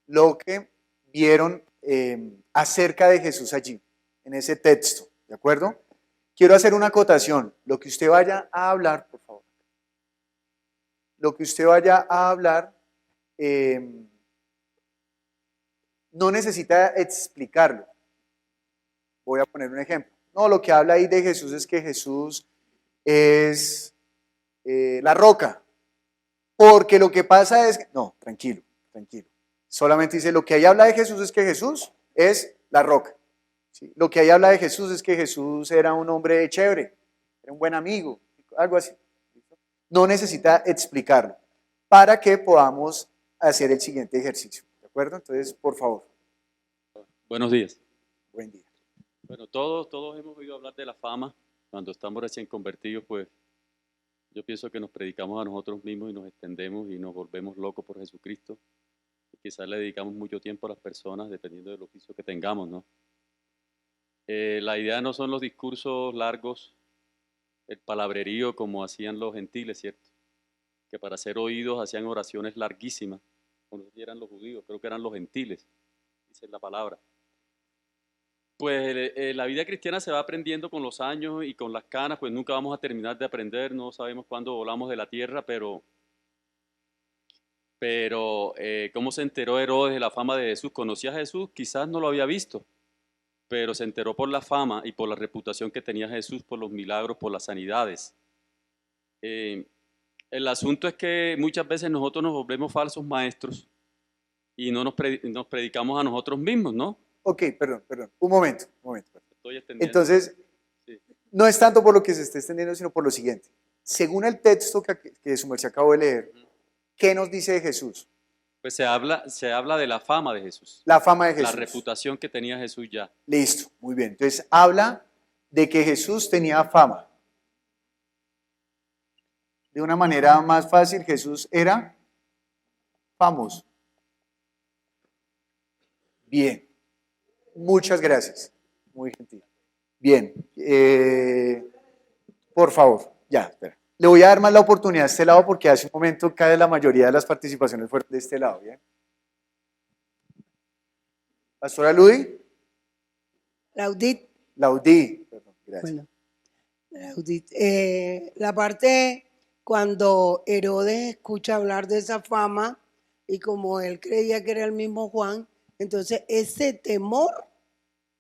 lo que vieron acerca de Jesús allí, en ese texto. ¿De acuerdo? Quiero hacer una acotación. Lo que usted vaya a hablar, por favor. Lo que usted vaya a hablar, no necesita explicarlo. Voy a poner un ejemplo. No, lo que habla ahí de Jesús es que Jesús es la roca. Porque lo que pasa es que, no, tranquilo, tranquilo. Solamente dice, lo que ahí habla de Jesús es que Jesús es la roca. ¿Sí? Lo que ahí habla de Jesús es que Jesús era un hombre chévere, era un buen amigo, algo así. No necesita explicarlo para que podamos hacer el siguiente ejercicio. ¿De acuerdo? Entonces, por favor. Buenos días. Buen día. Bueno, todos hemos oído hablar de la fama. Cuando estamos recién convertidos, pues yo pienso que nos predicamos a nosotros mismos y nos extendemos y nos volvemos locos por Jesucristo. Y quizás le dedicamos mucho tiempo a las personas, dependiendo del oficio que tengamos, ¿no? La idea no son los discursos largos, el palabrerío como hacían los gentiles, ¿cierto? Que para ser oídos hacían oraciones larguísimas. No sé si eran los judíos, creo que eran los gentiles, dice la palabra. Pues la vida cristiana se va aprendiendo con los años y con las canas, pues nunca vamos a terminar de aprender, no sabemos cuándo volamos de la tierra, pero ¿cómo se enteró Herodes de la fama de Jesús? ¿Conocía a Jesús? Quizás no lo había visto, pero se enteró por la fama y por la reputación que tenía Jesús, por los milagros, por las sanidades. El asunto es que muchas veces nosotros nos volvemos falsos maestros y no nos predicamos a nosotros mismos, ¿no? Ok, perdón, un momento. Estoy extendiendo. Entonces, Sí. no es tanto por lo que se esté extendiendo, sino por lo siguiente. Según el texto que su merced acabó de leer, ¿qué nos dice de Jesús? Pues se habla de la fama de Jesús. La fama de Jesús. La reputación que tenía Jesús ya. Listo, muy bien. Entonces, habla de que Jesús tenía fama. De una manera más fácil, Jesús era famoso. Bien. Muchas gracias. Muy gentil. Bien. Por favor, ya, espera. Le voy a dar más la oportunidad a este lado porque hace un momento cada la mayoría de las participaciones fueron de este lado. ¿Bien? Pastora Ludi. Laudí. Perdón, gracias. Bueno, Laudit. La parte cuando Herodes escucha hablar de esa fama y como él creía que era el mismo Juan, entonces ese temor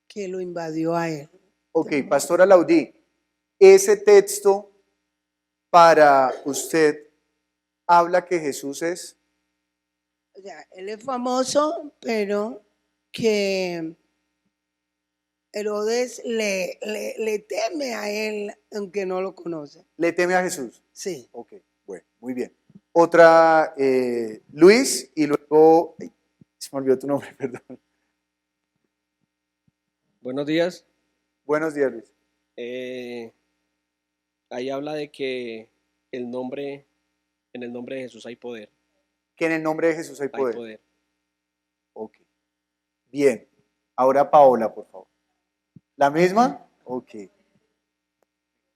que lo invadió a él. Ok, Pastora Laudí, ese texto para usted habla que Jesús es. O sea, él es famoso, pero que Herodes le teme a él, aunque no lo conoce. ¿Le teme a Jesús? Sí. Ok, bueno, muy bien. Otra, Luis, y luego, se me olvidó tu nombre, perdón. Buenos días. Buenos días, Luis. Ahí habla de que en el nombre de Jesús hay poder. Que en el nombre de Jesús hay poder. Hay poder. Ok. Bien. Ahora Paola, por favor. ¿La misma? Ok.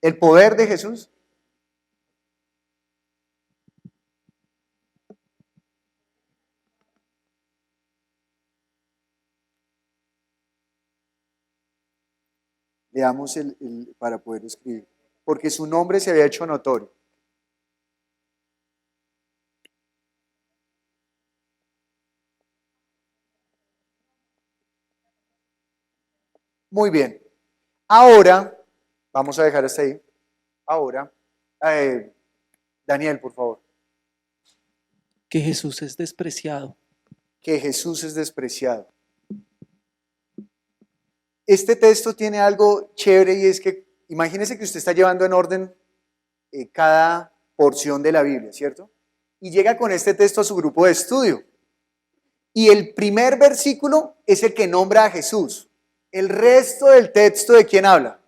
¿El poder de Jesús? Leamos para poder escribir. Porque su nombre se había hecho notorio. Muy bien. Ahora, vamos a dejar hasta ahí. Ahora, Daniel, por favor. Que Jesús es despreciado. Que Jesús es despreciado. Este texto tiene algo chévere y es que, imagínese que usted está llevando en orden cada porción de la Biblia, ¿cierto? Y llega con este texto a su grupo de estudio. Y el primer versículo es el que nombra a Jesús. El resto del texto, ¿de quién habla?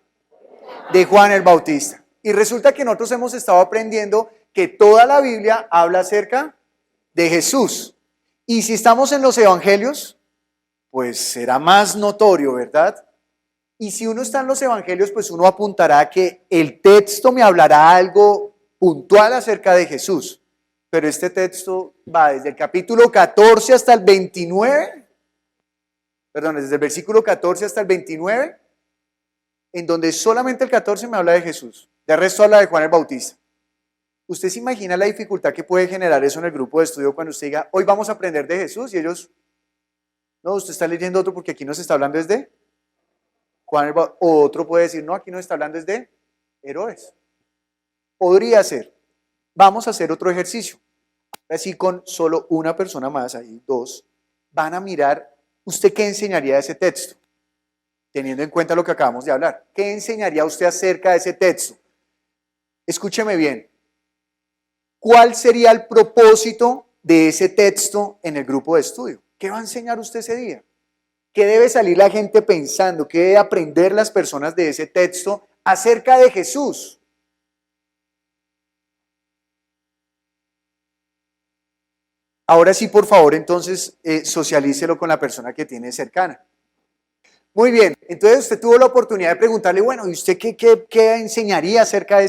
De Juan el Bautista. Y resulta que nosotros hemos estado aprendiendo que toda la Biblia habla acerca de Jesús. Y si estamos en los evangelios, pues será más notorio, ¿verdad? Y si uno está en los evangelios, pues uno apuntará a que el texto me hablará algo puntual acerca de Jesús. Pero este texto va desde el capítulo 14 hasta el 29, perdón, desde el versículo 14 hasta el 29, en donde solamente el 14 me habla de Jesús. De resto habla de Juan el Bautista. ¿Usted se imagina la dificultad que puede generar eso en el grupo de estudio cuando usted diga, hoy vamos a aprender de Jesús? Y ellos No, usted está leyendo otro porque aquí nos está hablando desde Juan el Bautista. O otro puede decir, no, aquí nos está hablando desde Herodes. Podría ser. Vamos a hacer otro ejercicio. Así con solo una persona más, ahí dos, van a mirar, ¿usted qué enseñaría de ese texto? Teniendo en cuenta lo que acabamos de hablar. ¿Qué enseñaría usted acerca de ese texto? Escúcheme bien. ¿Cuál sería el propósito de ese texto en el grupo de estudio? ¿Qué va a enseñar usted ese día? ¿Qué debe salir la gente pensando? ¿Qué debe aprender las personas de ese texto acerca de Jesús? Ahora sí, por favor, entonces socialícelo con la persona que tiene cercana. Muy bien, entonces usted tuvo la oportunidad de preguntarle, bueno, ¿y usted qué enseñaría acerca de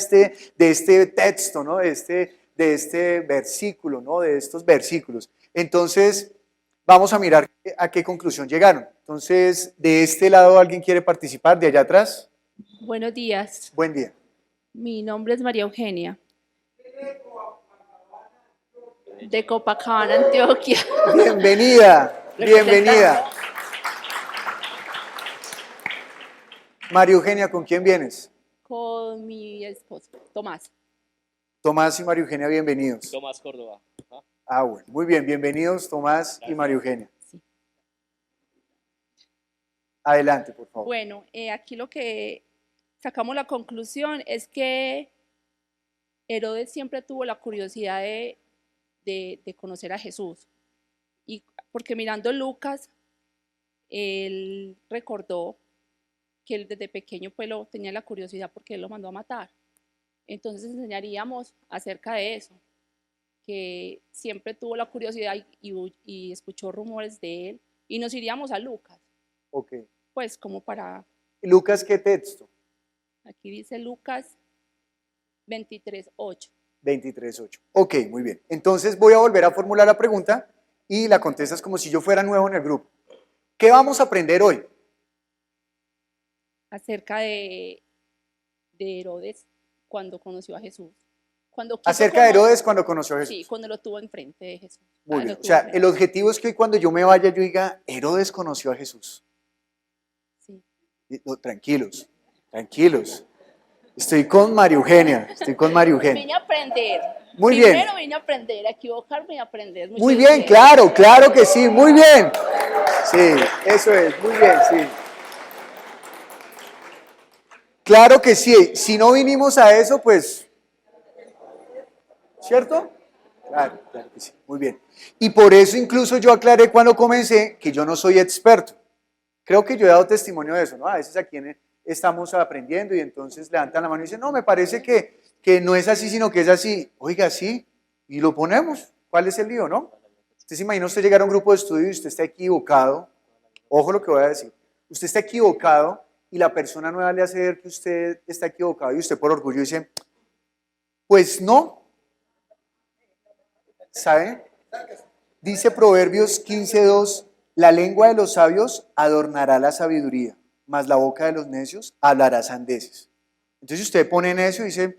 este texto, ¿no? de este versículo, ¿no? De estos versículos? Entonces, vamos a mirar a qué conclusión llegaron. Entonces, de este lado, ¿alguien quiere participar? ¿De allá atrás? Buenos días. Buen día. Mi nombre es María Eugenia. De Copacabana, Antioquia. Bienvenida, bienvenida. María Eugenia, ¿con quién vienes? Con mi esposo, Tomás. Tomás y María Eugenia, bienvenidos. Tomás Córdoba. Ah, bueno, muy bien, bienvenidos Tomás y María Eugenia. Sí. Adelante, por favor. Bueno, aquí lo que sacamos la conclusión es que Herodes siempre tuvo la curiosidad de conocer a Jesús. Y porque mirando Lucas, él recordó que él desde pequeño pues tenía la curiosidad porque él lo mandó a matar. Entonces enseñaríamos acerca de eso, que siempre tuvo la curiosidad y escuchó rumores de él, y nos iríamos a Lucas. Ok. Pues como para... ¿Lucas qué texto? Aquí dice Lucas 23:8. 23:8. Ok, muy bien. Entonces voy a volver a formular la pregunta y la contestas como si yo fuera nuevo en el grupo. ¿Qué vamos a aprender hoy? Acerca de Herodes cuando conoció a Jesús. Acerca de Herodes cuando conoció a Jesús. Sí, cuando lo tuvo enfrente de Jesús. Muy bien. O sea, el objetivo es que hoy cuando yo me vaya yo diga, Herodes conoció a Jesús. Sí. No, tranquilos, tranquilos. Estoy con María Eugenia, Vine a aprender. Muy bien. Primero vine a aprender, a equivocarme y a aprender. Muy bien, claro, claro que sí, muy bien. Sí, eso es, muy bien, sí. Claro que sí, si no vinimos a eso, pues, ¿cierto? Claro, claro que sí, muy bien. Y por eso incluso yo aclaré cuando comencé que yo no soy experto. Creo que yo he dado testimonio de eso, ¿no? A veces aquí estamos aprendiendo y entonces levantan la mano y dicen, no, me parece que no es así, sino que es así. Oiga, sí, y lo ponemos. ¿Cuál es el lío, no? Usted se imagina usted llegar a un grupo de estudio y usted está equivocado. Ojo lo que voy a decir. Usted está equivocado y la persona nueva le hace ver que usted está equivocado y usted por orgullo dice, pues no. ¿Sabe? Dice Proverbios 15:2, la lengua de los sabios adornará la sabiduría, mas la boca de los necios hablará sandeces. Entonces usted pone necio y dice,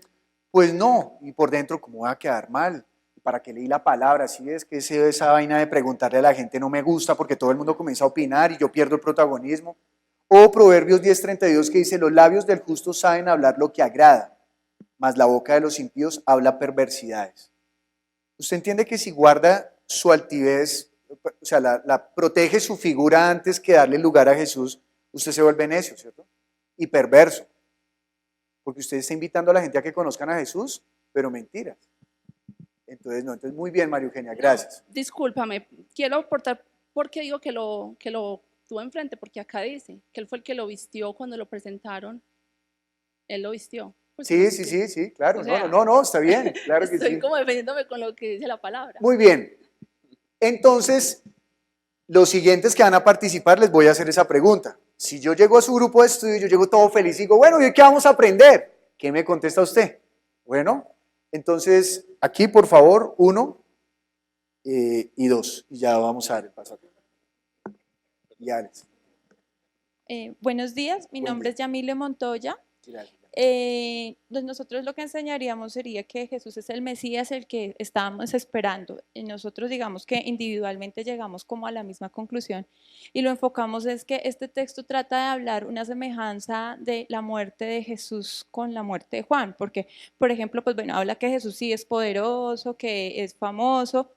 pues no, y por dentro, ¿cómo va a quedar mal? ¿Para qué leí la palabra? Así es que esa vaina de preguntarle a la gente no me gusta porque todo el mundo comienza a opinar y yo pierdo el protagonismo. O Proverbios 10:32 que dice, los labios del justo saben hablar lo que agrada, mas la boca de los impíos habla perversidades. Usted entiende que si guarda su altivez, o sea, la protege su figura antes que darle lugar a Jesús, usted se vuelve necio, ¿cierto? Y perverso. Porque usted está invitando a la gente a que conozcan a Jesús, pero mentiras. Entonces, no, entonces muy bien, María Eugenia, gracias. Discúlpame, quiero aportar, porque digo que lo tuvo enfrente, porque acá dice que él fue el que lo vistió cuando lo presentaron, él lo vistió. Sí, claro, O sea, no, está bien, claro que sí. Estoy como defendiéndome con lo que dice la palabra. Muy bien, entonces, los siguientes que van a participar les voy a hacer esa pregunta. Si yo llego a su grupo de estudio, yo llego todo feliz y digo, bueno, ¿y qué vamos a aprender? ¿Qué me contesta usted? Bueno, entonces, aquí por favor, 1 y 2, y ya vamos a dar el paso aquí. Y Alex. Buenos días, mi nombre es Yamile Montoya. Pues nosotros lo que enseñaríamos sería que Jesús es el Mesías, el que estábamos esperando. Y nosotros digamos que individualmente llegamos como a la misma conclusión y lo enfocamos es que este texto trata de hablar una semejanza de la muerte de Jesús con la muerte de Juan, porque por ejemplo, pues bueno, habla que Jesús sí es poderoso, que es famoso,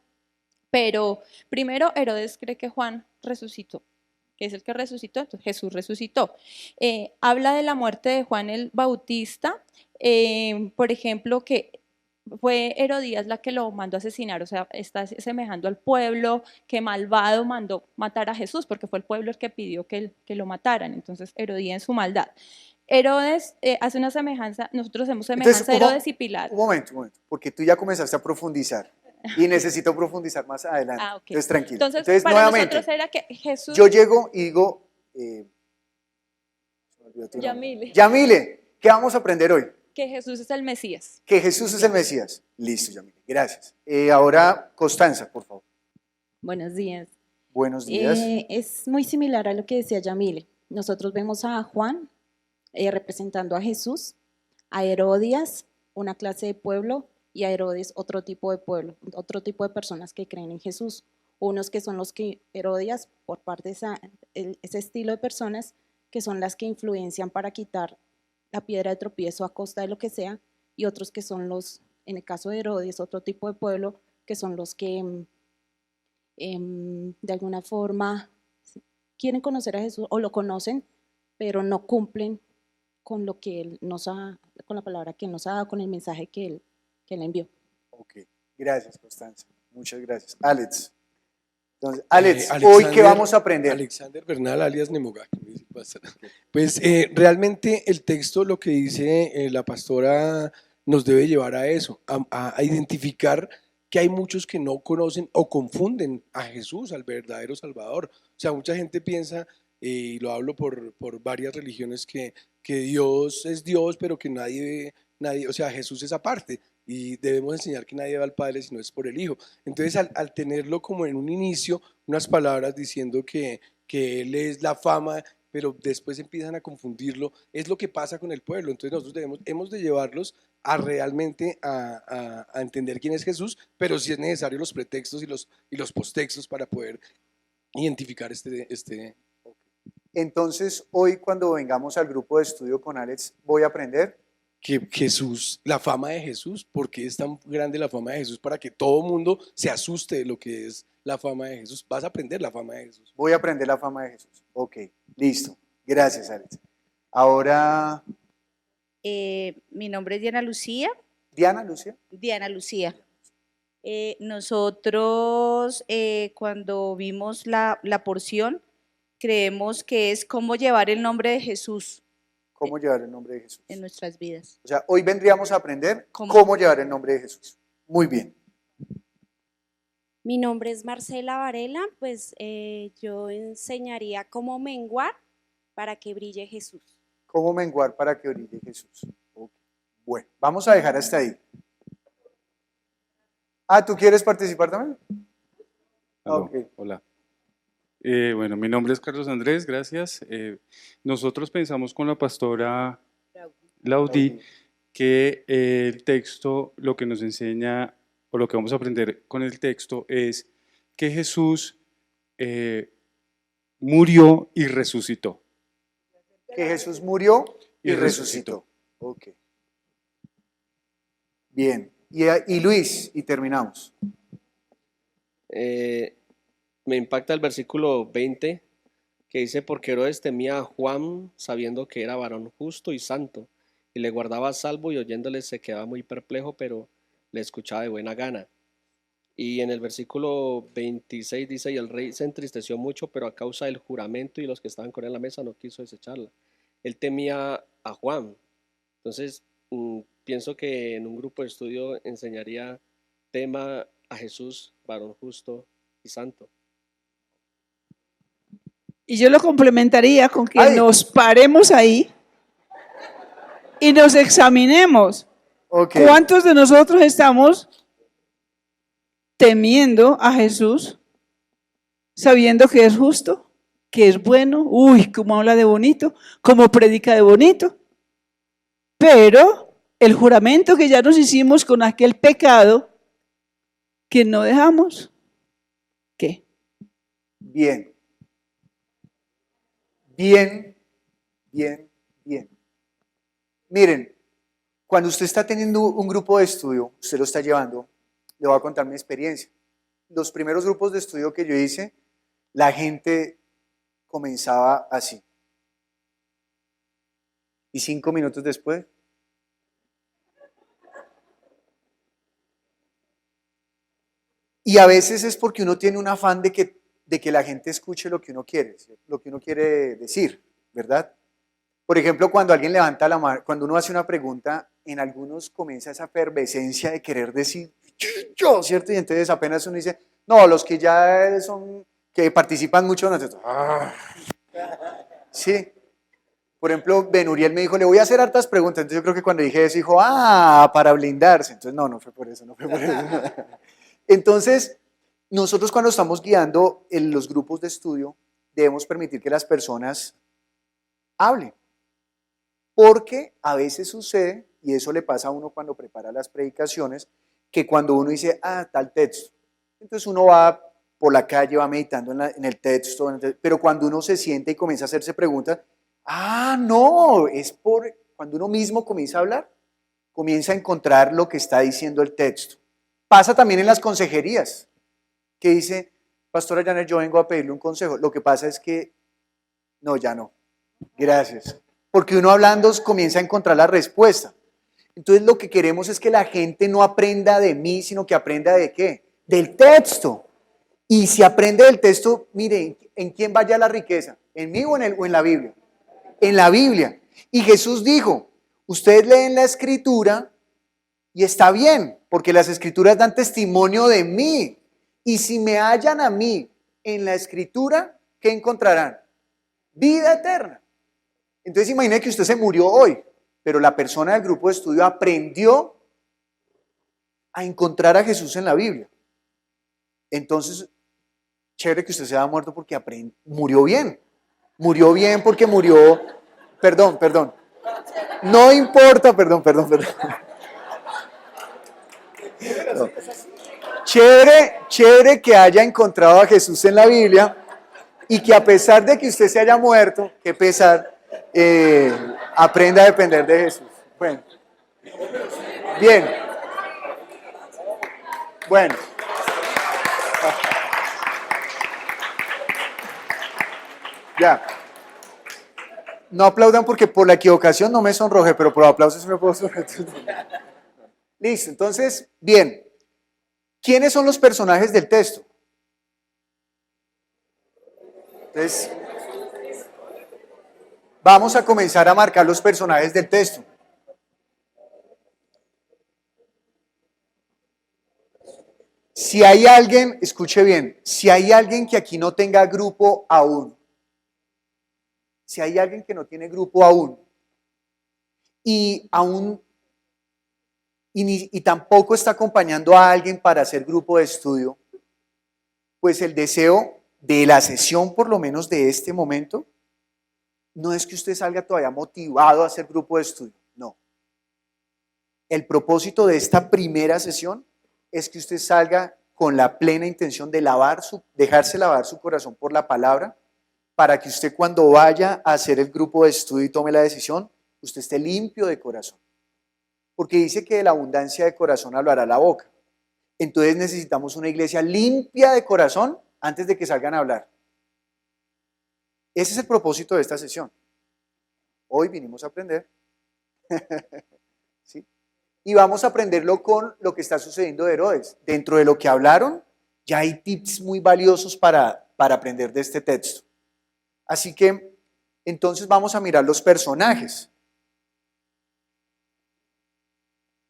pero primero Herodes cree que Juan resucitó, que es el que resucitó, entonces Jesús resucitó. Habla de la muerte de Juan el Bautista, por ejemplo, que fue Herodías la que lo mandó a asesinar, o sea, está semejando al pueblo que malvado mandó matar a Jesús, porque fue el pueblo el que pidió que lo mataran, entonces Herodías en su maldad. Herodes hace una semejanza, nosotros hacemos semejanza a Herodes y Pilato. Un momento, porque tú ya comenzaste a profundizar y necesito profundizar más adelante. Ah, okay. Entonces, tranquilo. Entonces para nuevamente, nosotros era que Jesús... yo llego y digo, Yamile. Yamile, ¿qué vamos a aprender hoy? Que Jesús es el Mesías. Que Jesús es el Mesías. Listo, Yamile, gracias. Ahora, Constanza, por favor. Buenos días. Buenos días. Es muy similar a lo que decía Yamile. Nosotros vemos a Juan representando a Jesús, a Herodías, una clase de pueblo, y a Herodes, otro tipo de pueblo, otro tipo de personas que creen en Jesús. Unos que son los que Herodías, por parte de ese estilo de personas, que son las que influencian para quitar la piedra de tropiezo a costa de lo que sea, y otros que son los, en el caso de Herodes, otro tipo de pueblo, que son los que de alguna forma quieren conocer a Jesús o lo conocen, pero no cumplen con lo que Él nos ha, con la palabra que Él nos ha dado, con el mensaje que Él envió. Ok, gracias, Constanza. Muchas gracias. Alex. Entonces, Alex, ¿hoy qué vamos a aprender? Alexander Bernal, alias Nemogak. Pues realmente el texto, lo que dice la pastora, nos debe llevar a eso, a identificar que hay muchos que no conocen o confunden a Jesús, al verdadero Salvador. O sea, mucha gente piensa, y lo hablo por varias religiones, que Dios es Dios, pero que nadie, o sea, Jesús es aparte. Y debemos enseñar que nadie va al Padre si no es por el Hijo. Entonces, al tenerlo como en un inicio, unas palabras diciendo que Él es la fama, pero después empiezan a confundirlo, es lo que pasa con el pueblo. Entonces nosotros hemos de llevarlos a realmente a entender quién es Jesús, pero si es necesario los pretextos y los posttextos para poder identificar este. Entonces, hoy cuando vengamos al grupo de estudio con Alex, voy a aprender que Jesús, la fama de Jesús, ¿por qué es tan grande la fama de Jesús? Para que todo mundo se asuste de lo que es la fama de Jesús. Vas a aprender la fama de Jesús. Voy a aprender la fama de Jesús. Ok, listo. Gracias, Alex. Ahora... mi nombre es Diana Lucía. ¿Diana Lucía? Diana Lucía. Nosotros cuando vimos la porción, creemos que es cómo llevar el nombre de Jesús. ¿Cómo llevar el nombre de Jesús? En nuestras vidas. O sea, hoy vendríamos a aprender cómo llevar el nombre de Jesús. Muy bien. Mi nombre es Marcela Varela, pues yo enseñaría cómo menguar para que brille Jesús. ¿Cómo menguar para que brille Jesús? Okay. Bueno, vamos a dejar hasta ahí. ¿Tú quieres participar también? Okay. Hola. Bueno, mi nombre es Carlos Andrés, gracias. Nosotros pensamos con la pastora Laudí que el texto, lo que nos enseña, o lo que vamos a aprender con el texto, es que Jesús murió y resucitó. Que Jesús murió y resucitó. Ok. Bien. Y Luis, y terminamos. Me impacta el versículo 20 que dice: porque Herodes temía a Juan sabiendo que era varón justo y santo, y le guardaba a salvo, y oyéndole se quedaba muy perplejo, pero le escuchaba de buena gana. Y en el versículo 26 dice: y el rey se entristeció mucho, pero a causa del juramento y los que estaban con él en la mesa no quiso desecharla. Él temía a Juan. Entonces pienso que en un grupo de estudio enseñaría tema a Jesús, varón justo y santo. Y yo lo complementaría con que nos paremos ahí y nos examinemos. Okay. ¿Cuántos de nosotros estamos temiendo a Jesús, sabiendo que es justo, que es bueno? Uy, cómo habla de bonito, cómo predica de bonito. Pero el juramento que ya nos hicimos con aquel pecado que no dejamos, ¿qué? Bien. Bien, bien, bien. Miren, cuando usted está teniendo un grupo de estudio, usted lo está llevando, le voy a contar mi experiencia. Los primeros grupos de estudio que yo hice, la gente comenzaba así. Y 5 minutos después, y a veces es porque uno tiene un afán de que la gente escuche lo que uno quiere, ¿sí? Lo que uno quiere decir, ¿verdad? Por ejemplo, cuando alguien levanta la mano, cuando uno hace una pregunta, en algunos comienza esa efervescencia de querer decir yo, ¿cierto? Y entonces apenas uno dice, no, los que ya son, que participan mucho, no, sí. Por ejemplo, Ben Uriel me dijo, le voy a hacer hartas preguntas. Entonces yo creo que cuando dije eso, dijo, para blindarse. Entonces no fue por eso, no fue por eso. Entonces, nosotros cuando estamos guiando en los grupos de estudio, debemos permitir que las personas hablen. Porque a veces sucede, y eso le pasa a uno cuando prepara las predicaciones, que cuando uno dice, tal texto, entonces uno va por la calle, va meditando en el texto, pero cuando uno se siente y comienza a hacerse preguntas, no, es por cuando uno mismo comienza a hablar, comienza a encontrar lo que está diciendo el texto. Pasa también en las consejerías, que dice, Pastora Janet, yo vengo a pedirle un consejo. Lo que pasa es que, no, ya no, gracias. Porque uno hablando comienza a encontrar la respuesta. Entonces lo que queremos es que la gente no aprenda de mí, sino que aprenda ¿de qué? Del texto. Y si aprende del texto, mire, ¿en quién vaya la riqueza? ¿En mí o en la Biblia? En la Biblia. Y Jesús dijo, ustedes leen la Escritura y está bien, porque las Escrituras dan testimonio de mí. Y si me hallan a mí en la Escritura, ¿qué encontrarán? Vida eterna. Entonces imagine que usted se murió hoy, pero la persona del grupo de estudio aprendió a encontrar a Jesús en la Biblia. Entonces, chévere que usted se haya muerto porque murió bien. Murió bien porque murió, perdón. No importa, perdón. No. Chévere que haya encontrado a Jesús en la Biblia y que a pesar de que usted se haya muerto, qué pesar, aprenda a depender de Jesús. Bueno, bien. Bueno. Ya. No aplaudan porque por la equivocación no me sonroje, pero por aplausos me puedo sonrojar. Listo, entonces, bien. ¿Quiénes son los personajes del texto? Entonces, vamos a comenzar a marcar los personajes del texto. Si hay alguien, escuche bien, si hay alguien que aquí no tenga grupo aún, si hay alguien que no tiene grupo aún, y tampoco está acompañando a alguien para hacer grupo de estudio, pues el deseo de la sesión, por lo menos de este momento, no es que usted salga todavía motivado a hacer grupo de estudio, no. El propósito de esta primera sesión es que usted salga con la plena intención de dejarse lavar su corazón por la palabra, para que usted cuando vaya a hacer el grupo de estudio y tome la decisión, usted esté limpio de corazón. Porque dice que de la abundancia de corazón hablará la boca. Entonces necesitamos una iglesia limpia de corazón antes de que salgan a hablar. Ese es el propósito de esta sesión. Hoy vinimos a aprender. ¿Sí? Y vamos a aprenderlo con lo que está sucediendo de Herodes. Dentro de lo que hablaron, ya hay tips muy valiosos para aprender de este texto. Así que, entonces vamos a mirar los personajes.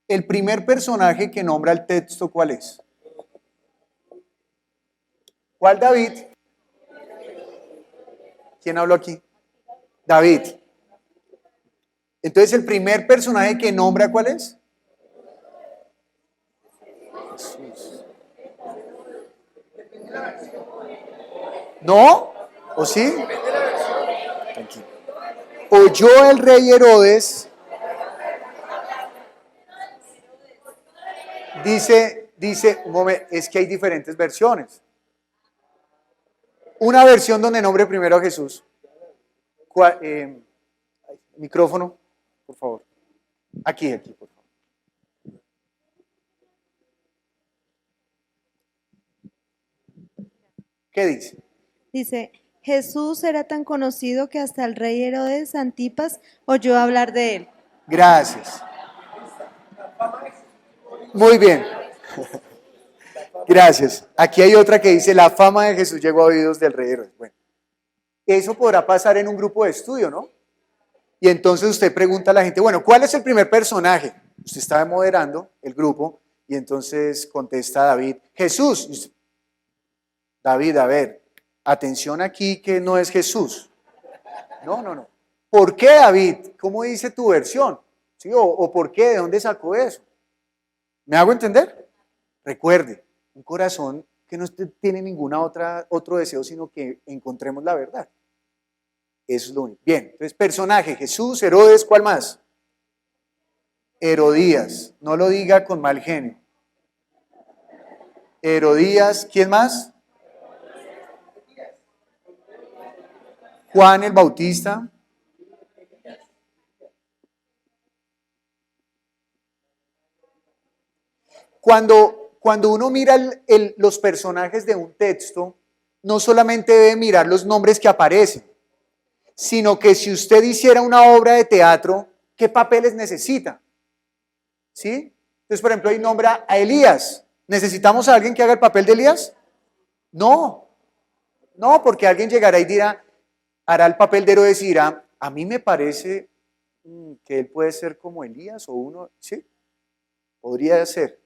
El primer personaje que nombra el texto, ¿cuál es? ¿Cuál David? ¿Quién habló aquí? David. Entonces, el primer personaje que nombra, ¿cuál es? Jesús. ¿No? ¿O sí? Tranquilo. Oyó el rey Herodes un momento, es que hay diferentes versiones. Una versión donde nombre primero a Jesús. Micrófono, por favor. Aquí, por favor. ¿Qué dice? Dice, Jesús era tan conocido que hasta el rey Herodes Antipas oyó hablar de él. Gracias. Muy bien. Gracias. Aquí hay otra que dice, la fama de Jesús llegó a oídos del rey Herodes. Bueno, eso podrá pasar en un grupo de estudio, ¿no? Y entonces usted pregunta a la gente, bueno, ¿cuál es el primer personaje? Usted está moderando el grupo y entonces contesta David, Jesús. Y usted, David, a ver, atención aquí que no es Jesús. No. ¿Por qué, David? ¿Cómo dice tu versión? ¿Sí? ¿O por qué? ¿De dónde sacó eso? ¿Me hago entender? Recuerde, un corazón que no tiene ningún otro deseo, sino que encontremos la verdad. Eso es lo único. Bien, entonces personaje, Jesús, Herodes, ¿cuál más? Herodías, no lo diga con mal genio. Herodías, ¿quién más? Juan el Bautista. Cuando uno mira los personajes de un texto, no solamente debe mirar los nombres que aparecen, sino que si usted hiciera una obra de teatro, ¿qué papeles necesita? ¿Sí? Entonces, por ejemplo, ahí nombra a Elías. ¿Necesitamos a alguien que haga el papel de Elías? No, porque alguien llegará y dirá, hará el papel de Herodes y dirá, a mí me parece que él puede ser como Elías o uno, ¿sí? Podría ser.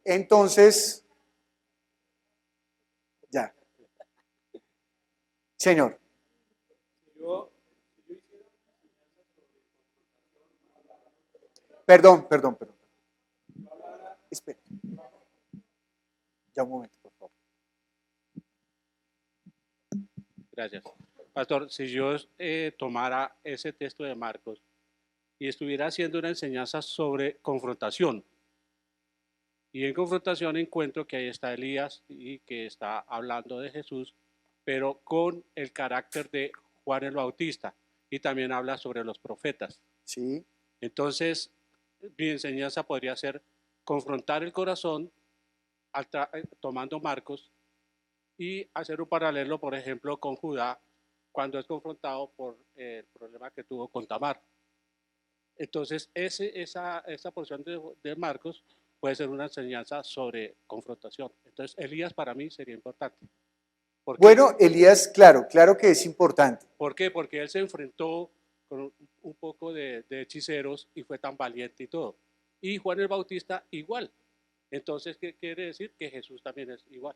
Entonces, ya. Señor. Perdón. Espera. Ya un momento, por favor. Gracias. Pastor, si yo tomara ese texto de Marcos y estuviera haciendo una enseñanza sobre confrontación, y en confrontación encuentro que ahí está Elías y que está hablando de Jesús, pero con el carácter de Juan el Bautista, y también habla sobre los profetas. Sí. Entonces, mi enseñanza podría ser confrontar el corazón tomando Marcos y hacer un paralelo, por ejemplo, con Judá, cuando es confrontado por el problema que tuvo con Tamar. Entonces, esa porción de Marcos puede ser una enseñanza sobre confrontación. Entonces, Elías para mí sería importante. Bueno, Elías, claro que es importante. ¿Por qué? Porque él se enfrentó con un poco de hechiceros y fue tan valiente y todo. Y Juan el Bautista igual. Entonces, ¿qué quiere decir? Que Jesús también es igual.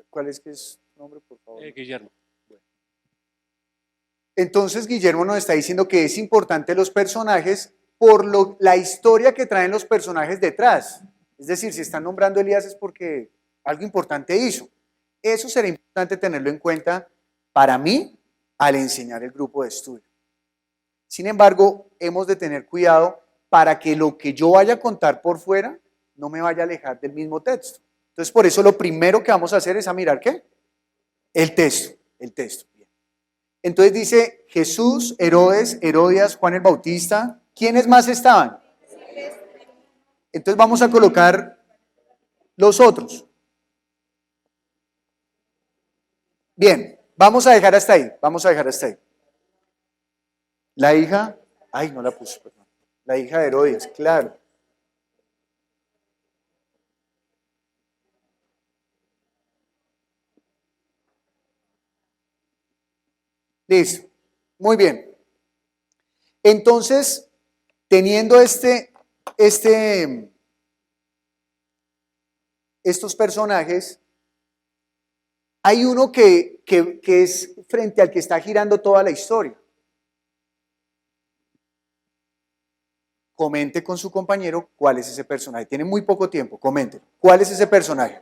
¿Cuál es su nombre, por favor? Guillermo. Entonces, Guillermo nos está diciendo que es importante los personajes por la historia que traen los personajes detrás. Es decir, si están nombrando a Elías es porque algo importante hizo. Eso será importante tenerlo en cuenta para mí al enseñar el grupo de estudio. Sin embargo, hemos de tener cuidado para que lo que yo vaya a contar por fuera no me vaya a alejar del mismo texto. Entonces, por eso lo primero que vamos a hacer es a mirar ¿qué? El texto. Bien. Entonces dice Jesús, Herodes, Herodías, Juan el Bautista. ¿Quiénes más estaban? Entonces vamos a colocar los otros. Bien, vamos a dejar hasta ahí. La hija, no la puse, perdón. La hija de Herodes, claro. Listo, muy bien. Entonces, teniendo estos personajes, hay uno que es frente al que está girando toda la historia. Comente con su compañero cuál es ese personaje. Tiene muy poco tiempo, comente. ¿Cuál es ese personaje?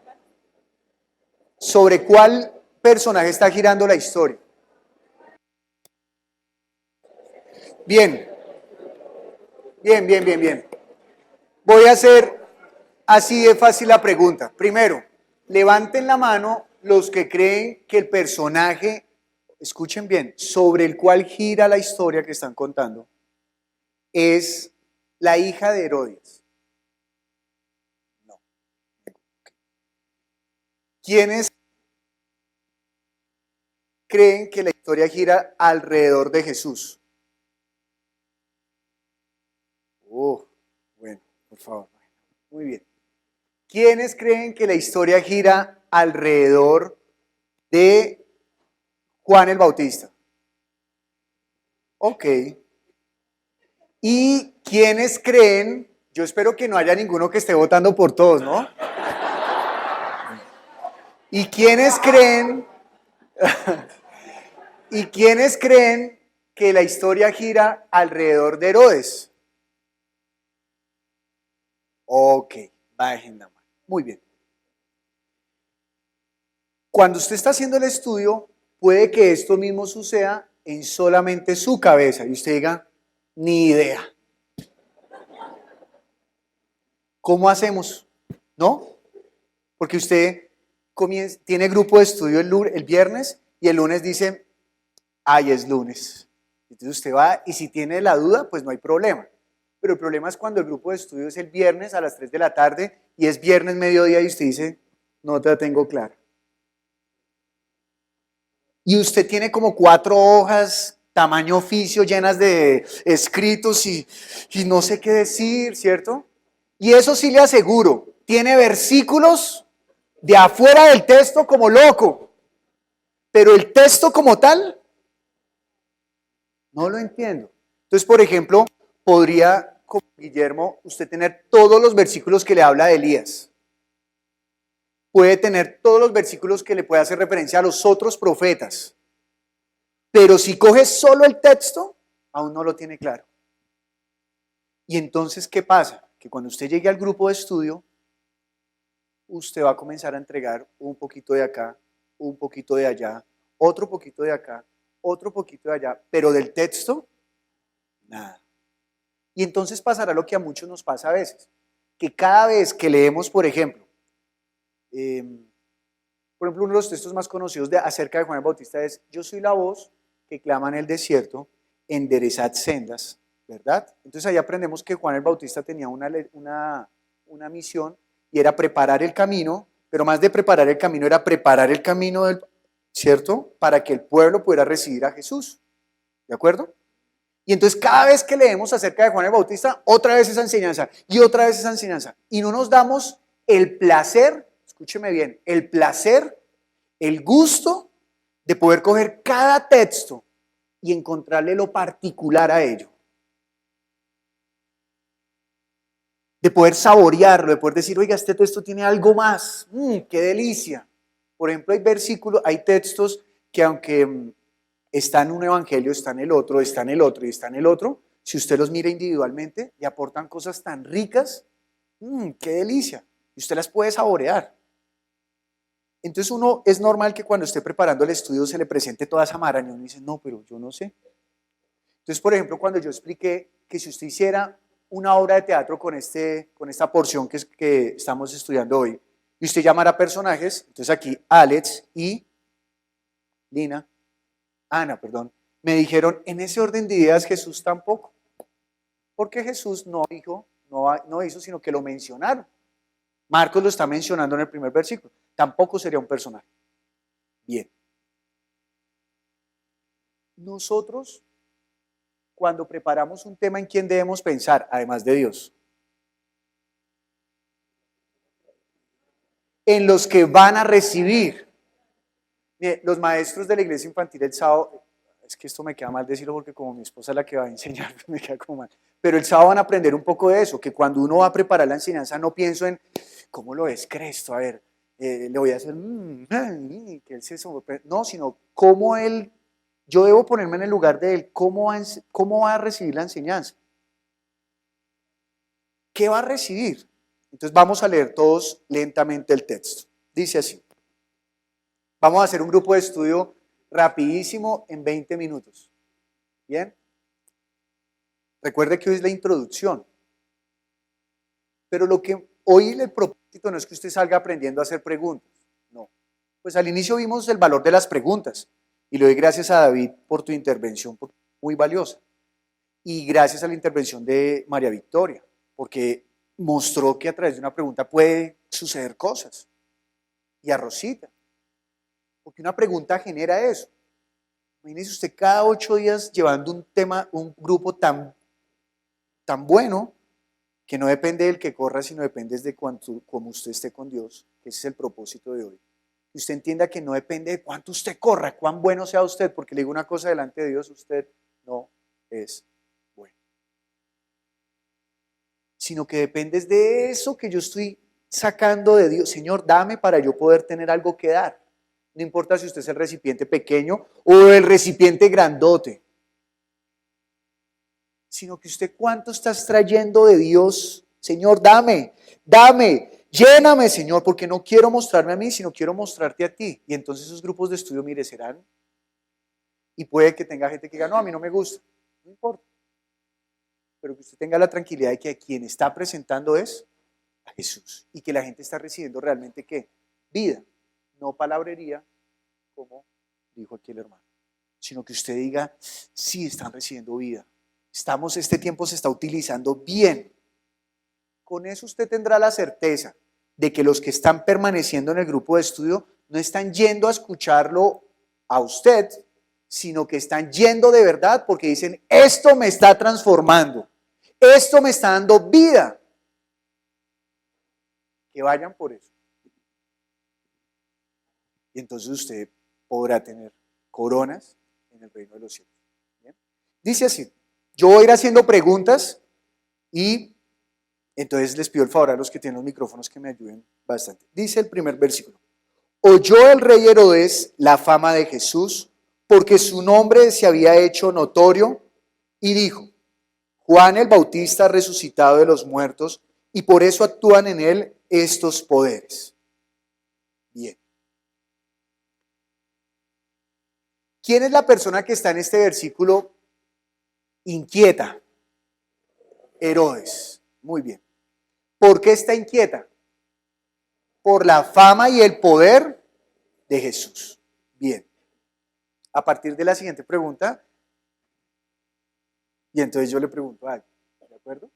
¿Sobre cuál personaje está girando la historia? Bien. Voy a hacer así de fácil la pregunta. Primero, levanten la mano los que creen que el personaje, escuchen bien, sobre el cual gira la historia que están contando, es la hija de Herodes. No. ¿Quiénes creen que la historia gira alrededor de Jesús? Bueno, por favor. Muy bien. ¿Quiénes creen que la historia gira alrededor de Juan el Bautista? Ok. ¿Y quiénes creen? Yo espero que no haya ninguno que esté votando por todos, ¿no? ¿Y quiénes creen? ¿Y quiénes creen que la historia gira alrededor de Herodes? Ok, bajen la mano. Muy bien. Cuando usted está haciendo el estudio, puede que esto mismo suceda en solamente su cabeza y usted diga, ni idea. ¿Cómo hacemos? ¿No? Porque usted tiene grupo de estudio el viernes y el lunes dice, ay, es lunes. Entonces usted va y si tiene la duda, pues no hay problema. Pero el problema es cuando el grupo de estudio es el viernes a las 3 de la tarde y es viernes mediodía y usted dice, no te la tengo clara. Y usted tiene como 4 hojas, tamaño oficio, llenas de escritos y no sé qué decir, ¿cierto? Y eso sí le aseguro, tiene versículos de afuera del texto como loco, pero el texto como tal, no lo entiendo. Entonces, por ejemplo, podría, como Guillermo, usted tener todos los versículos que le habla de Elías. Puede tener todos los versículos que le puede hacer referencia a los otros profetas. Pero si coge solo el texto, aún no lo tiene claro. Y entonces, ¿qué pasa? Que cuando usted llegue al grupo de estudio, usted va a comenzar a entregar un poquito de acá, un poquito de allá, otro poquito de acá, otro poquito de allá, pero del texto, nada. Y entonces pasará lo que a muchos nos pasa a veces, que cada vez que leemos, por ejemplo, uno de los textos más conocidos acerca de Juan el Bautista es, yo soy la voz que clama en el desierto, enderezad sendas, ¿verdad? Entonces ahí aprendemos que Juan el Bautista tenía una misión y era preparar el camino, pero más de preparar el camino era preparar el camino, ¿cierto? Para que el pueblo pudiera recibir a Jesús, ¿de acuerdo? Y entonces cada vez que leemos acerca de Juan el Bautista, otra vez esa enseñanza y otra vez esa enseñanza. Y no nos damos el placer, escúcheme bien, el placer, el gusto de poder coger cada texto y encontrarle lo particular a ello. De poder saborearlo, de poder decir, oiga, este texto tiene algo más, qué delicia. Por ejemplo, hay versículos, hay textos que aunque está en un evangelio, está en el otro, está en el otro y está en el otro, si usted los mira individualmente, le aportan cosas tan ricas, qué delicia, y usted las puede saborear. Entonces es normal que cuando esté preparando el estudio se le presente toda esa maraña y uno dice, no, pero yo no sé. Entonces, por ejemplo, cuando yo expliqué que si usted hiciera una obra de teatro con esta porción que estamos estudiando hoy, y usted llamara personajes, entonces aquí Alex y Ana, me dijeron, en ese orden de ideas Jesús tampoco, porque Jesús no hizo, sino que lo mencionaron. Marcos lo está mencionando en el primer versículo, tampoco sería un personaje. Bien. Nosotros, cuando preparamos un tema, ¿en quién debemos pensar, además de Dios? En los que van a recibir. Mire, los maestros de la iglesia infantil el sábado, es que esto me queda mal decirlo porque como mi esposa es la que va a enseñar, me queda como mal. Pero el sábado van a aprender un poco de eso, que cuando uno va a preparar la enseñanza no pienso en, ¿cómo lo es Cristo? A ver, le voy a hacer, que él se sorprende. No, sino cómo yo debo ponerme en el lugar de él, cómo va a recibir la enseñanza. ¿Qué va a recibir? Entonces vamos a leer todos lentamente el texto. Dice así. Vamos a hacer un grupo de estudio rapidísimo en 20 minutos. ¿Bien? Recuerde que hoy es la introducción. Pero lo que hoy el propósito no es que usted salga aprendiendo a hacer preguntas, no. Pues al inicio vimos el valor de las preguntas y le doy gracias a David por tu intervención muy valiosa. Y gracias a la intervención de María Victoria, porque mostró que a través de una pregunta puede suceder cosas. Y a Rosita, porque una pregunta genera eso. Imagínese usted cada 8 días llevando un tema, un grupo tan bueno, que no depende del que corra, sino depende de cómo usted esté con Dios, que ese es el propósito de hoy. Que usted entienda que no depende de cuánto usted corra, cuán bueno sea usted, porque le digo una cosa delante de Dios, usted no es bueno. Sino que depende de eso que yo estoy sacando de Dios. Señor, dame para yo poder tener algo que dar. No importa si usted es el recipiente pequeño o el recipiente grandote. Sino que usted cuánto estás trayendo de Dios. Señor, dame, lléname, Señor, porque no quiero mostrarme a mí, sino quiero mostrarte a ti. Y entonces esos grupos de estudio, mire, serán. Y puede que tenga gente que diga, no, a mí no me gusta. No importa. Pero que usted tenga la tranquilidad de que quien está presentando es a Jesús. Y que la gente está recibiendo realmente, ¿qué? Vida. No palabrería, como dijo aquí el hermano. Sino que usted diga, sí, están recibiendo vida. Este tiempo se está utilizando bien. Con eso usted tendrá la certeza de que los que están permaneciendo en el grupo de estudio no están yendo a escucharlo a usted, sino que están yendo de verdad porque dicen, esto me está transformando, esto me está dando vida. Que vayan por eso. Y entonces usted podrá tener coronas en el reino de los cielos. ¿Bien? Dice así. Yo voy a ir haciendo preguntas y entonces les pido el favor a los que tienen los micrófonos que me ayuden bastante. Dice el primer versículo. Oyó el rey Herodes la fama de Jesús porque su nombre se había hecho notorio y dijo, Juan el Bautista resucitado de los muertos y por eso actúan en él estos poderes. Bien. ¿Quién es la persona que está en este versículo inquieta? Herodes. Muy bien. ¿Por qué está inquieta? Por la fama y el poder de Jesús. Bien. A partir de la siguiente pregunta, y entonces yo le pregunto a alguien, ¿de acuerdo?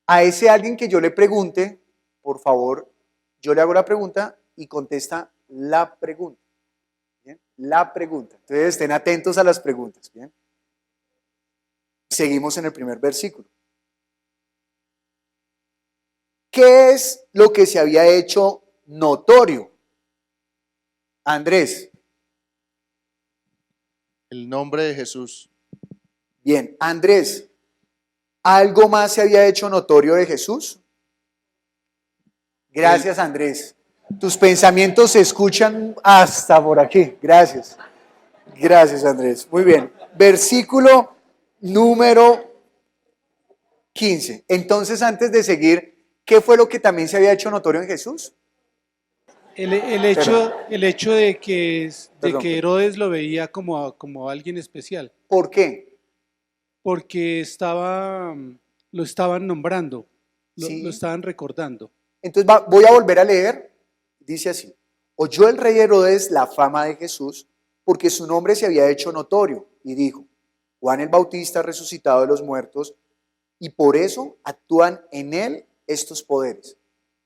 A ese alguien que yo le pregunte, por favor, yo le hago la pregunta y contesta la pregunta. ¿Bien? La pregunta. Entonces estén atentos a las preguntas. ¿Bien? Seguimos en el primer versículo. ¿Qué es lo que se había hecho notorio? Andrés. El nombre de Jesús. Bien, Andrés, ¿algo más se había hecho notorio de Jesús? Gracias, Andrés. Tus pensamientos se escuchan hasta por aquí. Gracias. Gracias, Andrés. Muy bien. Versículo número 15. Entonces, antes de seguir, ¿qué fue lo que también se había hecho notorio en Jesús? El hecho de que Herodes lo veía como alguien especial. ¿Por qué? Porque lo estaban nombrando, Sí. lo estaban recordando. Entonces voy a volver a leer. Dice así. Oyó el rey Herodes la fama de Jesús porque su nombre se había hecho notorio y dijo, Juan el Bautista resucitado de los muertos y por eso actúan en él estos poderes.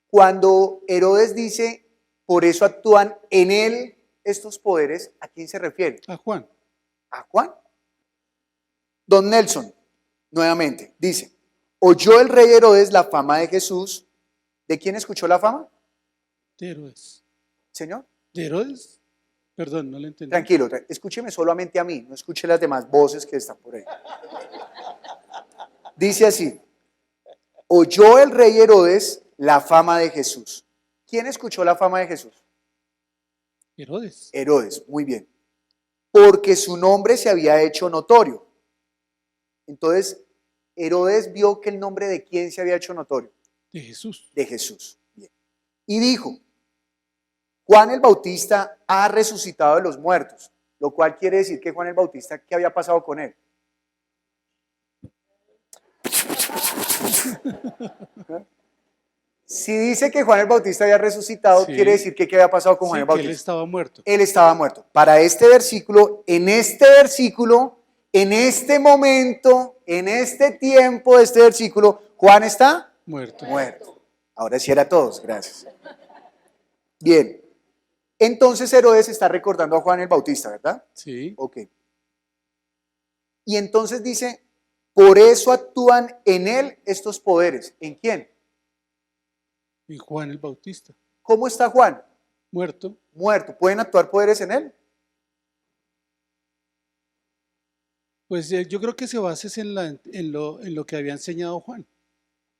Cuando Herodes dice, por eso actúan en él estos poderes, ¿a quién se refiere? A Juan. ¿A Juan? Don Nelson, nuevamente, dice, oyó el rey Herodes la fama de Jesús. ¿De quién escuchó la fama? De Herodes. ¿Señor? ¿De Herodes? Perdón, no le entendí. Tranquilo, escúcheme solamente a mí, no escuche las demás voces que están por ahí. Dice así, oyó el rey Herodes la fama de Jesús. ¿Quién escuchó la fama de Jesús? Herodes. Herodes, muy bien. Porque su nombre se había hecho notorio. Entonces, Herodes vio que el nombre de quién se había hecho notorio. De Jesús. De Jesús. Bien. Y dijo, Juan el Bautista ha resucitado de los muertos, lo cual quiere decir que Juan el Bautista, ¿qué había pasado con él? Si dice que Juan el Bautista había resucitado, Sí. quiere decir que ¿qué había pasado con Juan Sí, el que él Bautista? estaba muerto. Él estaba muerto. Para este versículo, en este momento, en este tiempo de este versículo, Juan está Muerto. muerto. Ahora sí era todos, gracias. Bien. Entonces Herodes está recordando a Juan el Bautista, ¿verdad? Sí. Ok. Y entonces dice, por eso actúan en él estos poderes. ¿En quién? Y Juan el Bautista. ¿Cómo está Juan? Muerto. Muerto. ¿Pueden actuar poderes en él? Pues yo creo que se basa en lo que había enseñado Juan.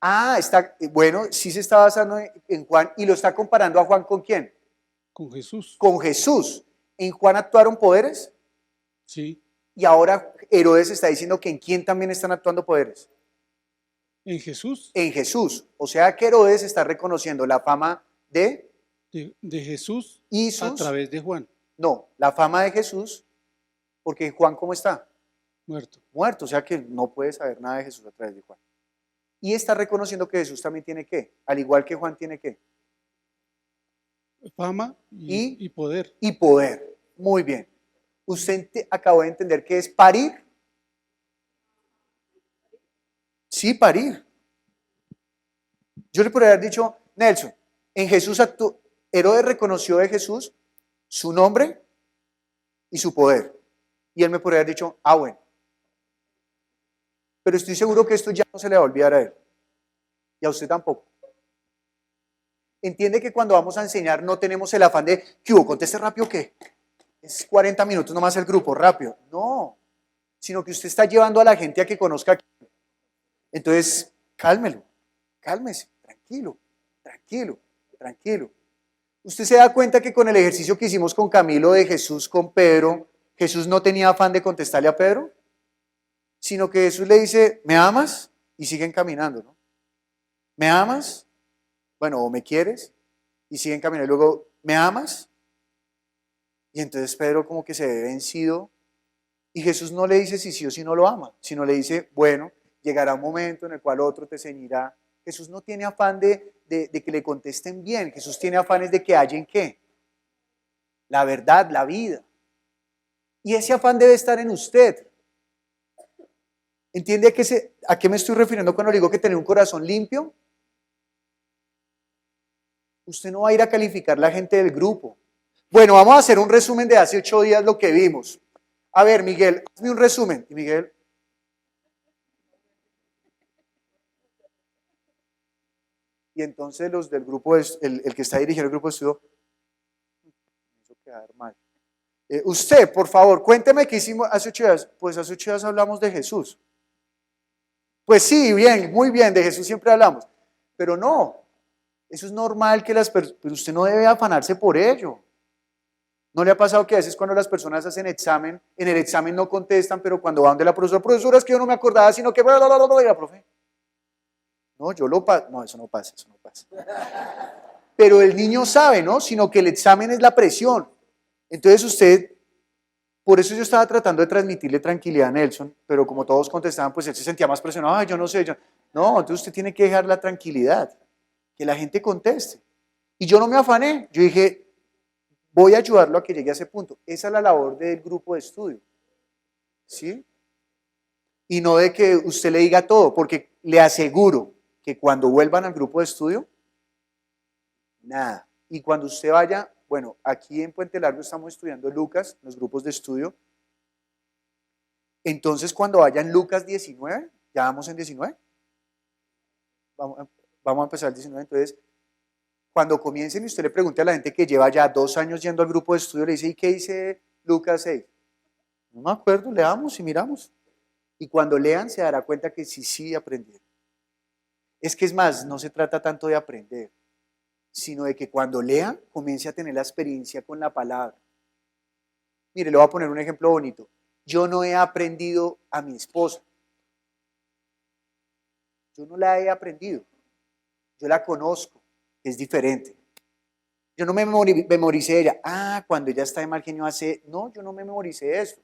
Ah, está, bueno, sí se está basando en Juan y lo está comparando a Juan ¿con quién? Con Jesús. Con Jesús. ¿En Juan actuaron poderes? Sí. Y ahora Herodes está diciendo que en quién también están actuando poderes. En Jesús. En Jesús. O sea que Herodes está reconociendo la fama de Jesús y a través de Juan. No, la fama de Jesús, porque Juan ¿cómo está? Muerto. Muerto, o sea que no puede saber nada de Jesús a través de Juan. Y está reconociendo que Jesús también tiene ¿qué? Al igual que Juan tiene ¿qué? Fama y poder. Y poder. Muy bien. ¿Usted acabó de entender qué es parir? Sí, parir. Yo le podría haber dicho, Nelson, en Jesús Herodes reconoció de Jesús su nombre y su poder. Y él me podría haber dicho, ah, bueno. Pero estoy seguro que esto ya no se le va a olvidar a él. Y a usted tampoco. Entiende que cuando vamos a enseñar no tenemos el afán de, ¿qué hubo? ¿Conteste rápido qué? Es 40 minutos nomás el grupo, rápido. No, sino que usted está llevando a la gente a que conozca. Entonces, cálmelo, cálmese, tranquilo, tranquilo, tranquilo. Usted se da cuenta que con el ejercicio que hicimos con Camilo de Jesús con Pedro, Jesús no tenía afán de contestarle a Pedro, sino que Jesús le dice, ¿me amas? Y siguen caminando, ¿no? ¿Me amas? Bueno, o me quieres, y siguen caminando. Y luego, ¿me amas? Y entonces Pedro como que se ve vencido, y Jesús no le dice si sí o si no lo ama, sino le dice, bueno, llegará un momento en el cual otro te ceñirá. Jesús no tiene afán de que le contesten bien, Jesús tiene afanes de que hallen ¿qué? La verdad, la vida. Y ese afán debe estar en usted. ¿Entiende a qué me estoy refiriendo cuando digo que tener un corazón limpio? Usted no va a ir a calificar la gente del grupo. Bueno, vamos a hacer un resumen de hace 8 días lo que vimos. A ver, Miguel, hazme un resumen. Y Miguel. Y entonces los del grupo, el que está dirigiendo el grupo de estudio, me hizo quedar mal. Usted, por favor, cuénteme qué hicimos hace 8 días. Pues hace 8 días hablamos de Jesús. Pues sí, bien, muy bien, de Jesús siempre hablamos. Pero no, eso es normal que pero usted no debe afanarse por ello. ¿No le ha pasado que a veces cuando las personas hacen examen, en el examen no contestan, pero cuando van de la profesora, es que yo no me acordaba, sino que... y la profe, no, yo lo paso. No, eso no pasa, eso no pasa. Pero el niño sabe, ¿no? Sino que el examen es la presión. Entonces usted, por eso yo estaba tratando de transmitirle tranquilidad a Nelson, pero como todos contestaban, pues él se sentía más presionado. Ay, yo no sé. No, entonces usted tiene que dejar la tranquilidad, que la gente conteste. Y yo no me afané, yo dije, voy a ayudarlo a que llegue a ese punto. Esa es la labor del grupo de estudio. ¿Sí? Y no de que usted le diga todo, porque le aseguro que cuando vuelvan al grupo de estudio, nada. Y cuando usted vaya, bueno, aquí en Puente Largo estamos estudiando Lucas, los grupos de estudio. Entonces, cuando vayan Lucas 19, ya vamos en 19. Vamos a empezar el 19, entonces, cuando comiencen y usted le pregunte a la gente que lleva ya 2 años yendo al grupo de estudio, le dice, ¿y qué dice Lucas 6? No me acuerdo, leamos y miramos. Y cuando lean se dará cuenta que sí aprendieron. Es que es más, no se trata tanto de aprender, sino de que cuando lean comience a tener la experiencia con la palabra. Mire, le voy a poner un ejemplo bonito. Yo no he aprendido a mi esposa. Yo no la he aprendido. Yo la conozco, que es diferente. Yo no me memoricé ella. Ah, cuando ella está de mal genio hace... No, yo no me memoricé eso.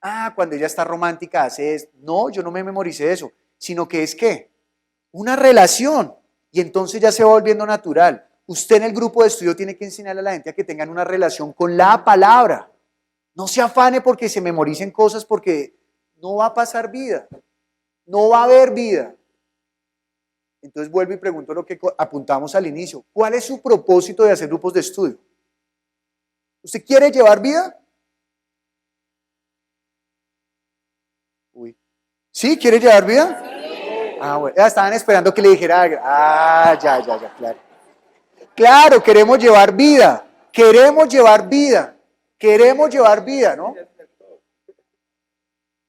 Ah, cuando ella está romántica hace eso. No, yo no me memoricé eso. Sino que es ¿qué? Una relación. Y entonces ya se va volviendo natural. Usted en el grupo de estudio tiene que enseñarle a la gente a que tengan una relación con la palabra. No se afane porque se memoricen cosas, porque no va a pasar vida. No va a haber vida. Entonces vuelvo y pregunto lo que apuntamos al inicio. ¿Cuál es su propósito de hacer grupos de estudio? ¿Usted quiere llevar vida? Uy. ¿Sí? ¿Quiere llevar vida? Ah, bueno. Ya estaban esperando que le dijera algo. Ah, ya, claro. Claro, queremos llevar vida. Queremos llevar vida. Queremos llevar vida, ¿no?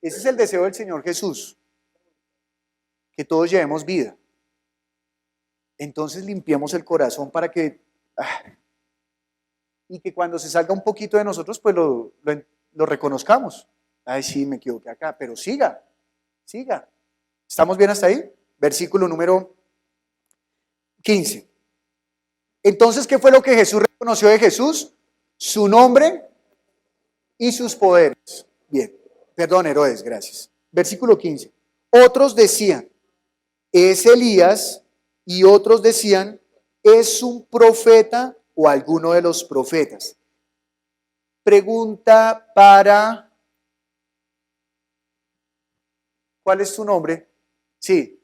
Ese es el deseo del Señor Jesús. Que todos llevemos vida. Entonces limpiemos el corazón para que... y que cuando se salga un poquito de nosotros, pues lo reconozcamos. Ay, sí, me equivoqué acá, pero siga. ¿Estamos bien hasta ahí? Versículo número 15. Entonces, ¿qué fue lo que Jesús reconoció de Jesús? Su nombre y sus poderes. Bien, perdón, Herodes, gracias. Versículo 15. Otros decían, es Elías, y otros decían, es un profeta o alguno de los profetas. Pregunta para... ¿Cuál es tu nombre? Sí,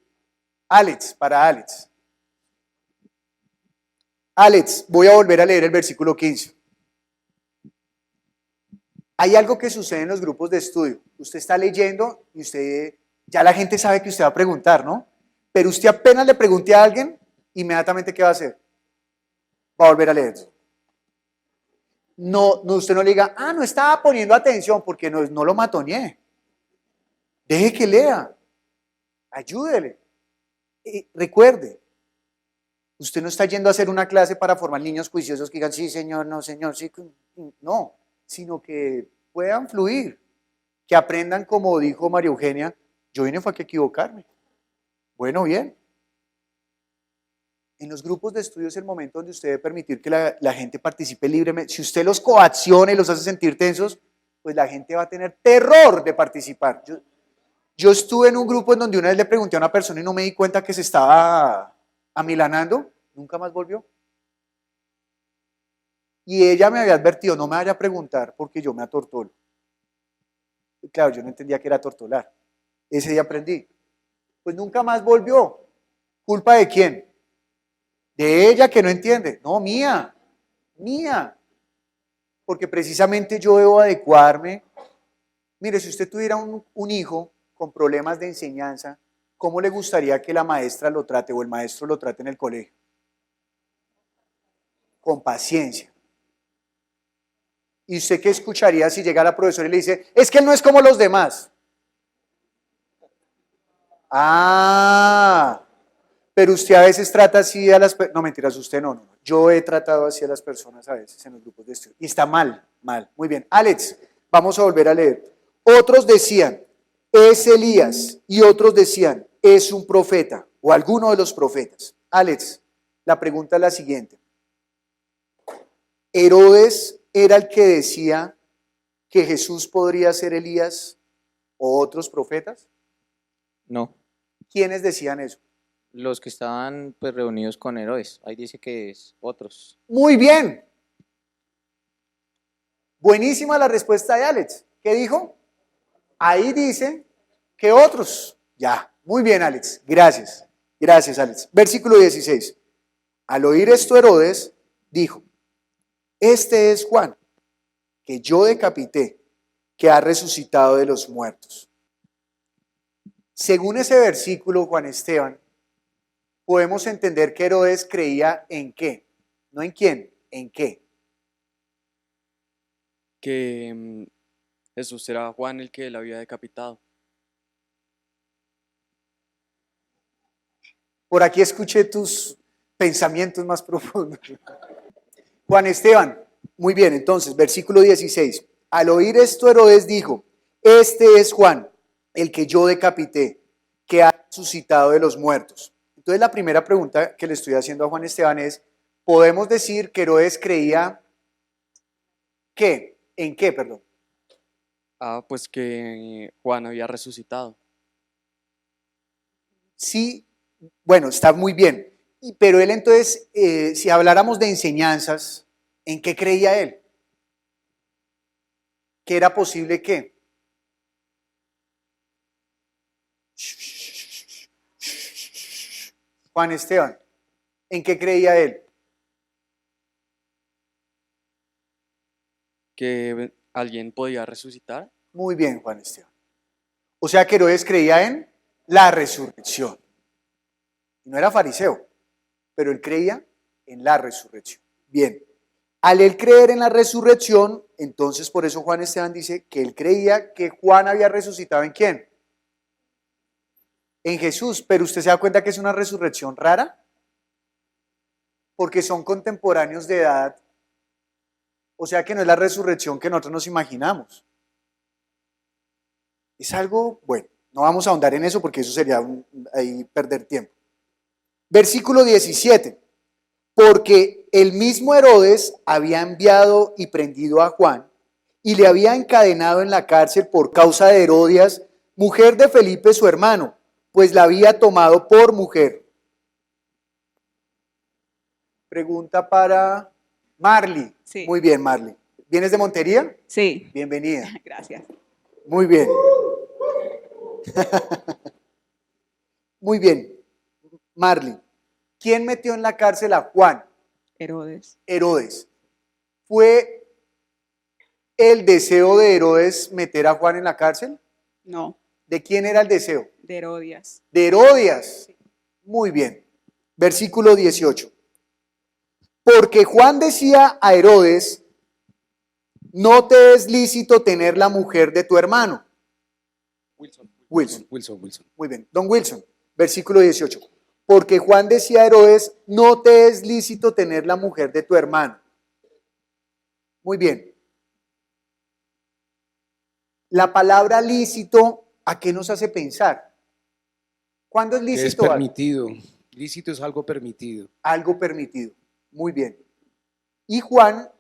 Alex, para Alex. Alex, voy a volver a leer el versículo 15. Hay algo que sucede en los grupos de estudio. Usted está leyendo y ya la gente sabe que usted va a preguntar, ¿no? Pero usted apenas le pregunte a alguien, inmediatamente ¿qué va a hacer? Va a volver a leer. No, usted no le diga, no estaba poniendo atención porque no lo matoneé. Deje que lea. Ayúdele. Recuerde, usted no está yendo a hacer una clase para formar niños juiciosos que digan, sí, señor, no, señor, sí. No, sino que puedan fluir, que aprendan, como dijo María Eugenia, yo vine fue a equivocarme. Bueno, bien. En los grupos de estudio es el momento donde usted debe permitir que la gente participe libremente. Si usted los coacciona y los hace sentir tensos, pues la gente va a tener terror de participar. Yo estuve en un grupo en donde una vez le pregunté a una persona y no me di cuenta que se estaba amilanando, nunca más volvió. Y ella me había advertido, no me vaya a preguntar porque yo me atortolo. Y claro, yo no entendía que era atortolar. Ese día aprendí. Pues nunca más volvió. ¿Culpa de quién? De ella que no entiende. No, mía. Porque precisamente yo debo adecuarme. Mire, si usted tuviera un hijo con problemas de enseñanza, ¿cómo le gustaría que la maestra lo trate o el maestro lo trate en el colegio? Con paciencia. ¿Y usted qué escucharía si llega la profesora y le dice, es que él no es como los demás? Pero usted a veces trata así a las personas. No, mentiras, usted no. Yo he tratado así a las personas a veces en los grupos de estudio. Y está mal. Muy bien. Alex, vamos a volver a leer. Otros decían, es Elías. Y otros decían, es un profeta o alguno de los profetas. Alex, la pregunta es la siguiente. ¿Herodes era el que decía que Jesús podría ser Elías o otros profetas? No. ¿Quiénes decían eso? Los que estaban pues reunidos con Herodes. Ahí dice que es otros. Muy bien. Buenísima la respuesta de Alex. ¿Qué dijo? Ahí dice que otros. Ya, muy bien, Alex. Gracias. Gracias, Alex. Versículo 16. Al oír esto, Herodes dijo, este es Juan, que yo decapité, que ha resucitado de los muertos. Según ese versículo, Juan Esteban, podemos entender que Herodes creía en qué. No en quién, en qué. Que Jesús era Juan el que él había decapitado. Por aquí escuché tus pensamientos más profundos. Juan Esteban, muy bien, entonces, versículo 16. Al oír esto, Herodes dijo, este es Juan, el que yo decapité, que ha resucitado de los muertos. Entonces, la primera pregunta que le estoy haciendo a Juan Esteban es, ¿podemos decir que Herodes creía qué? ¿En qué, perdón? Pues que Juan había resucitado. Sí, bueno, está muy bien. Pero él entonces, si habláramos de enseñanzas, ¿en qué creía él? ¿Qué era posible qué? Juan Esteban, ¿en qué creía él? Que alguien podía resucitar. Muy bien, Juan Esteban. O sea que Herodes creía en la resurrección. No era fariseo, pero él creía en la resurrección. Bien, al él creer en la resurrección, entonces por eso Juan Esteban dice que él creía que Juan había resucitado ¿en quién? En Jesús. Pero usted se da cuenta que es una resurrección rara, porque son contemporáneos de edad. O sea que no es la resurrección que nosotros nos imaginamos. Es algo, bueno, no vamos a ahondar en eso porque eso sería ahí perder tiempo. Versículo 17. Porque el mismo Herodes había enviado y prendido a Juan y le había encadenado en la cárcel por causa de Herodias, mujer de Felipe su hermano, pues la había tomado por mujer. Pregunta para Marley. Sí. Muy bien, Marley. ¿Vienes de Montería? Sí. Bienvenida. Gracias. Muy bien. Muy bien. Marley, ¿quién metió en la cárcel a Juan? Herodes. Herodes. ¿Fue el deseo de Herodes meter a Juan en la cárcel? No, ¿De quién era el deseo? de Herodias. De Herodias. Muy bien. Versículo 18. Porque Juan decía a Herodes, no te es lícito tener la mujer de tu hermano. Wilson. Muy bien. Don Wilson, versículo 18. Porque Juan decía a Herodes, no te es lícito tener la mujer de tu hermano. Muy bien. La palabra lícito, ¿a qué nos hace pensar? ¿Cuándo es Que lícito? es permitido. Lícito es algo permitido. Algo permitido. Muy bien. Y Juan,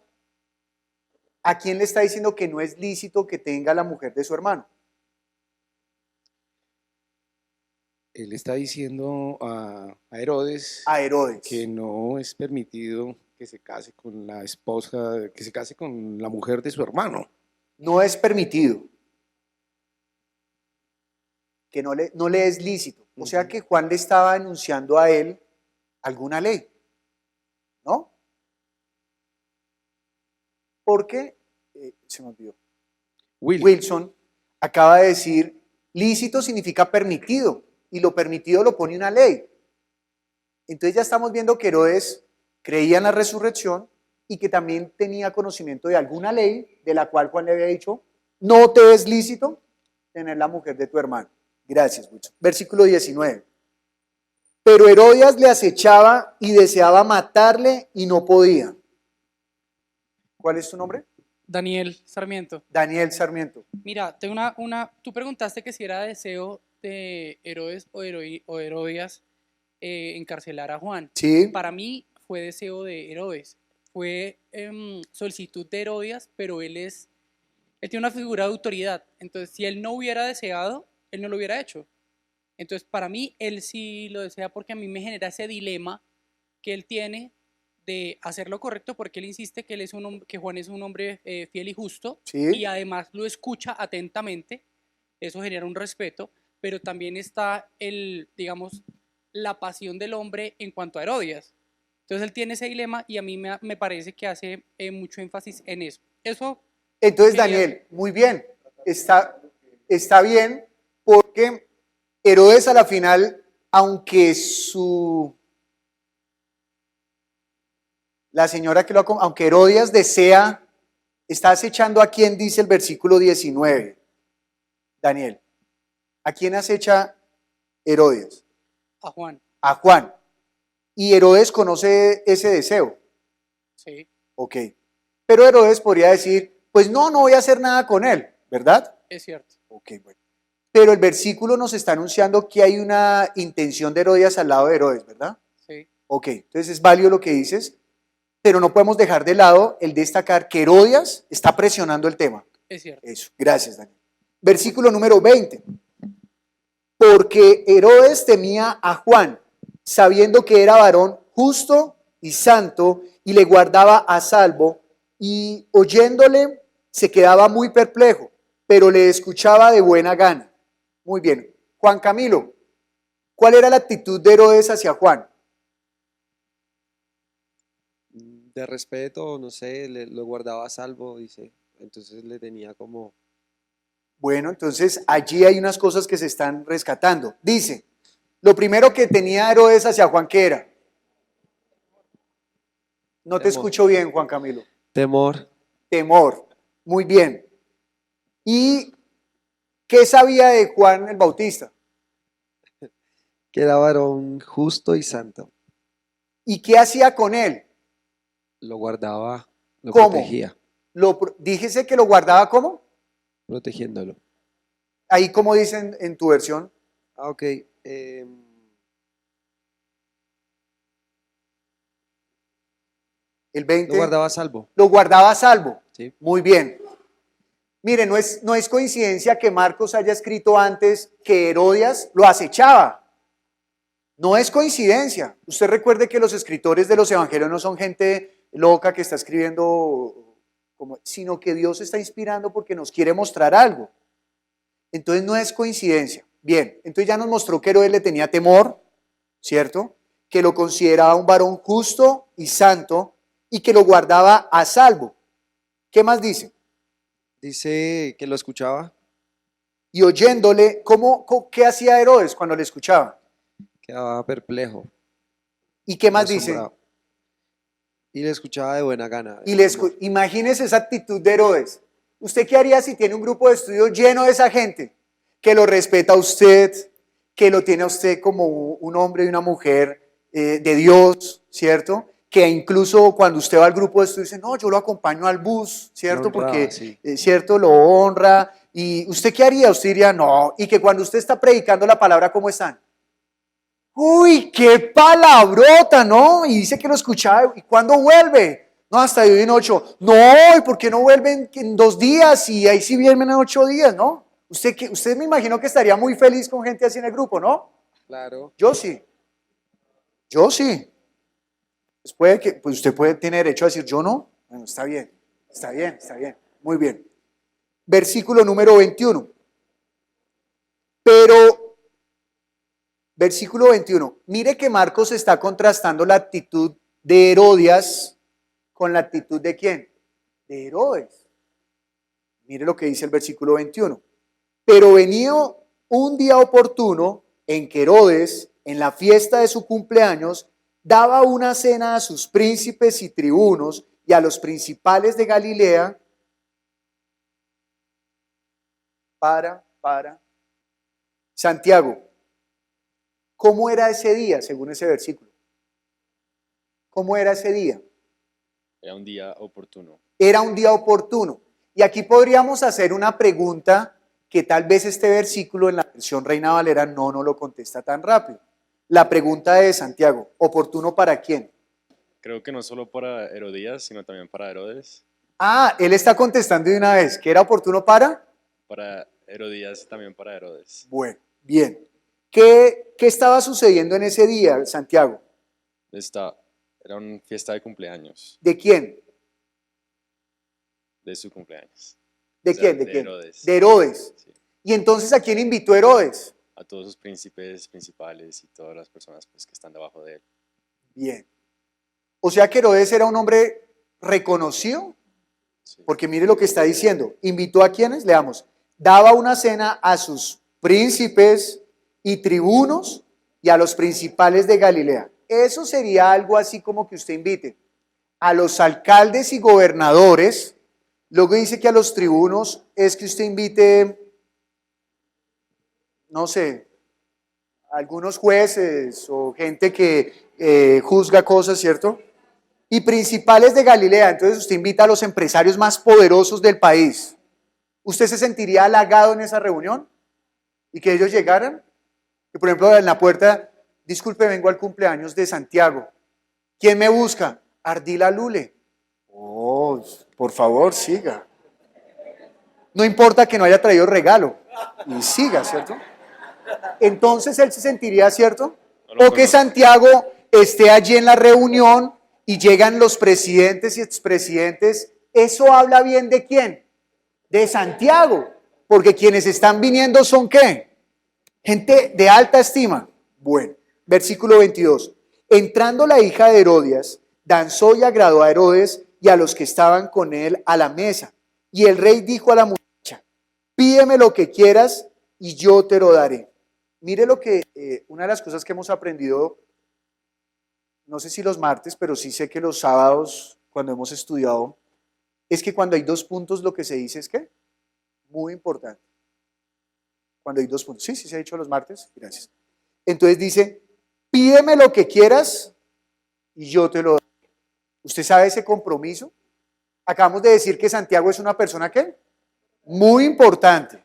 ¿a quién le está diciendo que no es lícito que tenga la mujer de su hermano? Él está diciendo a Herodes, que no es permitido que se case con la esposa, que se case con la mujer de su hermano. No es permitido. Que no le es lícito. O sea que Juan le estaba anunciando a él alguna ley. ¿No? Porque, se me olvidó. Wilson acaba de decir, lícito significa permitido. Y lo permitido lo pone una ley. Entonces ya estamos viendo que Herodes creía en la resurrección y que también tenía conocimiento de alguna ley de la cual Juan le había dicho, no te es lícito tener la mujer de tu hermano. Gracias, Wilson. Versículo 19. Pero Herodías le acechaba y deseaba matarle y no podía. ¿Cuál es tu nombre? Daniel Sarmiento. Daniel Sarmiento. Mira, tengo tú preguntaste que si era deseo de Herodes o Herodías encarcelar a Juan. Sí. Para mí fue deseo de Herodes. Fue solicitud de Herodías, pero él tiene una figura de autoridad. Entonces, si él no hubiera deseado, él no lo hubiera hecho. Entonces, para mí, él sí lo desea porque a mí me genera ese dilema que él tiene de hacer lo correcto porque él insiste que, que Juan es un hombre fiel y justo, Sí. y además lo escucha atentamente. Eso genera un respeto, pero también está digamos, la pasión del hombre en cuanto a Herodías. Entonces él tiene ese dilema y a mí me parece que hace mucho énfasis en eso. Entonces, Daniel, muy bien, está bien porque Herodes a la final, aunque aunque Herodías desea, está acechando a quién, dice el versículo 19, Daniel. ¿A quién acecha Herodías? A Juan. A Juan. ¿Y Herodes conoce ese deseo? Sí. Ok. Pero Herodes podría decir, pues no voy a hacer nada con él, ¿verdad? Es cierto. Ok, bueno. Pero el versículo nos está anunciando que hay una intención de Herodías al lado de Herodes, ¿verdad? Sí. Ok, entonces es válido lo que dices, pero no podemos dejar de lado el destacar que Herodías está presionando el tema. Es cierto. Eso, gracias, Daniel. Versículo número 20. Porque Herodes temía a Juan, sabiendo que era varón justo y santo, y le guardaba a salvo, y oyéndole se quedaba muy perplejo, pero le escuchaba de buena gana. Muy bien. Juan Camilo, ¿cuál era la actitud de Herodes hacia Juan? De respeto, no sé, lo guardaba a salvo, dice. Entonces le tenía como... Bueno, entonces allí hay unas cosas que se están rescatando. Dice, lo primero que tenía Herodes hacia Juan, ¿qué era? No te Temor. escucho bien, Juan Camilo. Temor. Temor. Muy bien. ¿Y qué sabía de Juan el Bautista? Que era varón justo y santo. ¿Y qué hacía con él? Lo guardaba, lo ¿Cómo? protegía, Díjese que lo guardaba, ¿cómo? protegiéndolo. Ahí, ¿cómo dicen en tu versión? Ah, ok. El 20. Lo guardaba a salvo. Lo guardaba a salvo. Sí. Muy bien. Mire, no es coincidencia que Marcos haya escrito antes que Herodías lo acechaba. No es coincidencia. Usted recuerde que los escritores de los evangelios no son gente loca que está escribiendo, sino que Dios está inspirando porque nos quiere mostrar algo. Entonces no es coincidencia. Bien, entonces ya nos mostró que Herodes le tenía temor, ¿cierto? Que lo consideraba un varón justo y santo y que lo guardaba a salvo. ¿Qué más dice? Dice que lo escuchaba. Y oyéndole, ¿qué hacía Herodes cuando le escuchaba? Quedaba perplejo. ¿Y qué más dice? asombrado. Y le escuchaba de buena gana. Y imagínese esa actitud de Herodes. ¿Usted qué haría si tiene un grupo de estudio lleno de esa gente? Que lo respeta a usted, que lo tiene a usted como un hombre y una mujer de Dios, ¿cierto? Que incluso cuando usted va al grupo de estudio dice, no, yo lo acompaño al bus, ¿cierto? Lo honraba, Porque, sí. ¿cierto? Lo honra. ¿Y usted qué haría? Usted diría, no. Y que cuando usted está predicando la palabra, ¿cómo están? Uy, qué palabrota, ¿no? Y dice que lo escuchaba. ¿Y cuándo vuelve? No, hasta hoy en 8. No, ¿y por qué no vuelven en 2 días? Y ahí sí vienen en 8 días, ¿no? Usted me imagino que estaría muy feliz con gente así en el grupo, ¿no? Claro. Yo sí. Yo sí. Pues usted puede tener derecho a decir, yo no. Bueno, está bien, está bien, está bien. Muy bien. Versículo número 21. Versículo 21. Mire que Marcos está contrastando la actitud de Herodías con la actitud de ¿quién? De Herodes. Mire lo que dice el versículo 21. Pero venía un día oportuno en que Herodes, en la fiesta de su cumpleaños, daba una cena a sus príncipes y tribunos y a los principales de Galilea para Santiago. ¿Cómo era ese día, según ese versículo? ¿Cómo era ese día? Era un día oportuno. Era un día oportuno. Y aquí podríamos hacer una pregunta que tal vez este versículo en la versión Reina Valera no lo contesta tan rápido. La pregunta de Santiago, ¿oportuno para quién? Creo que no solo para Herodías, sino también para Herodes. Ah, él está contestando de una vez. ¿Qué era oportuno para? Para Herodías y también para Herodes. Bueno, bien. ¿Qué estaba sucediendo en ese día, Santiago? Era una fiesta de cumpleaños. ¿De quién? De su cumpleaños. ¿De O sea, quién? ¿De de quién? Herodes. De Herodes. Sí. ¿Y entonces a quién invitó Herodes? A todos sus príncipes principales y todas las personas pues, que están debajo de él. Bien. O sea que Herodes era un hombre reconocido. Sí. Porque mire lo que está diciendo. ¿Invitó a quiénes? Leamos. Daba una cena a sus príncipes y tribunos y a los principales de Galilea. Eso sería algo así como que usted invite a los alcaldes y gobernadores. Luego dice que a los tribunos es que usted invite, no sé, algunos jueces o gente que juzga cosas, ¿cierto? Y principales de Galilea. Entonces usted invita a los empresarios más poderosos del país. ¿Usted se sentiría halagado en esa reunión? ¿Y que ellos llegaran? Que por ejemplo en la puerta, disculpe, vengo al cumpleaños de Santiago. ¿Quién me busca? Ardila Lule. Oh, por favor, siga. No importa que no haya traído regalo. Y siga, ¿cierto? Entonces él se sentiría, ¿cierto? O que Santiago esté allí en la reunión y llegan los presidentes y expresidentes. ¿Eso habla bien de quién? De Santiago. Porque quienes están viniendo son ¿qué? Gente de alta estima. Bueno, versículo 22. Entrando la hija de Herodías, danzó y agradó a Herodes y a los que estaban con él a la mesa. Y el rey dijo a la muchacha: pídeme lo que quieras y yo te lo daré. Mire lo que, una de las cosas que hemos aprendido, no sé si los martes, pero sí sé que los sábados, cuando hemos estudiado, es que cuando hay 2 puntos lo que se dice es ¿qué? Muy importante. Cuando hay 2 puntos. Sí, se ha dicho los martes. Gracias. Entonces dice: pídeme lo que quieras y yo te lo doy. ¿Usted sabe ese compromiso? Acabamos de decir que Santiago es una persona ¿qué? Muy importante.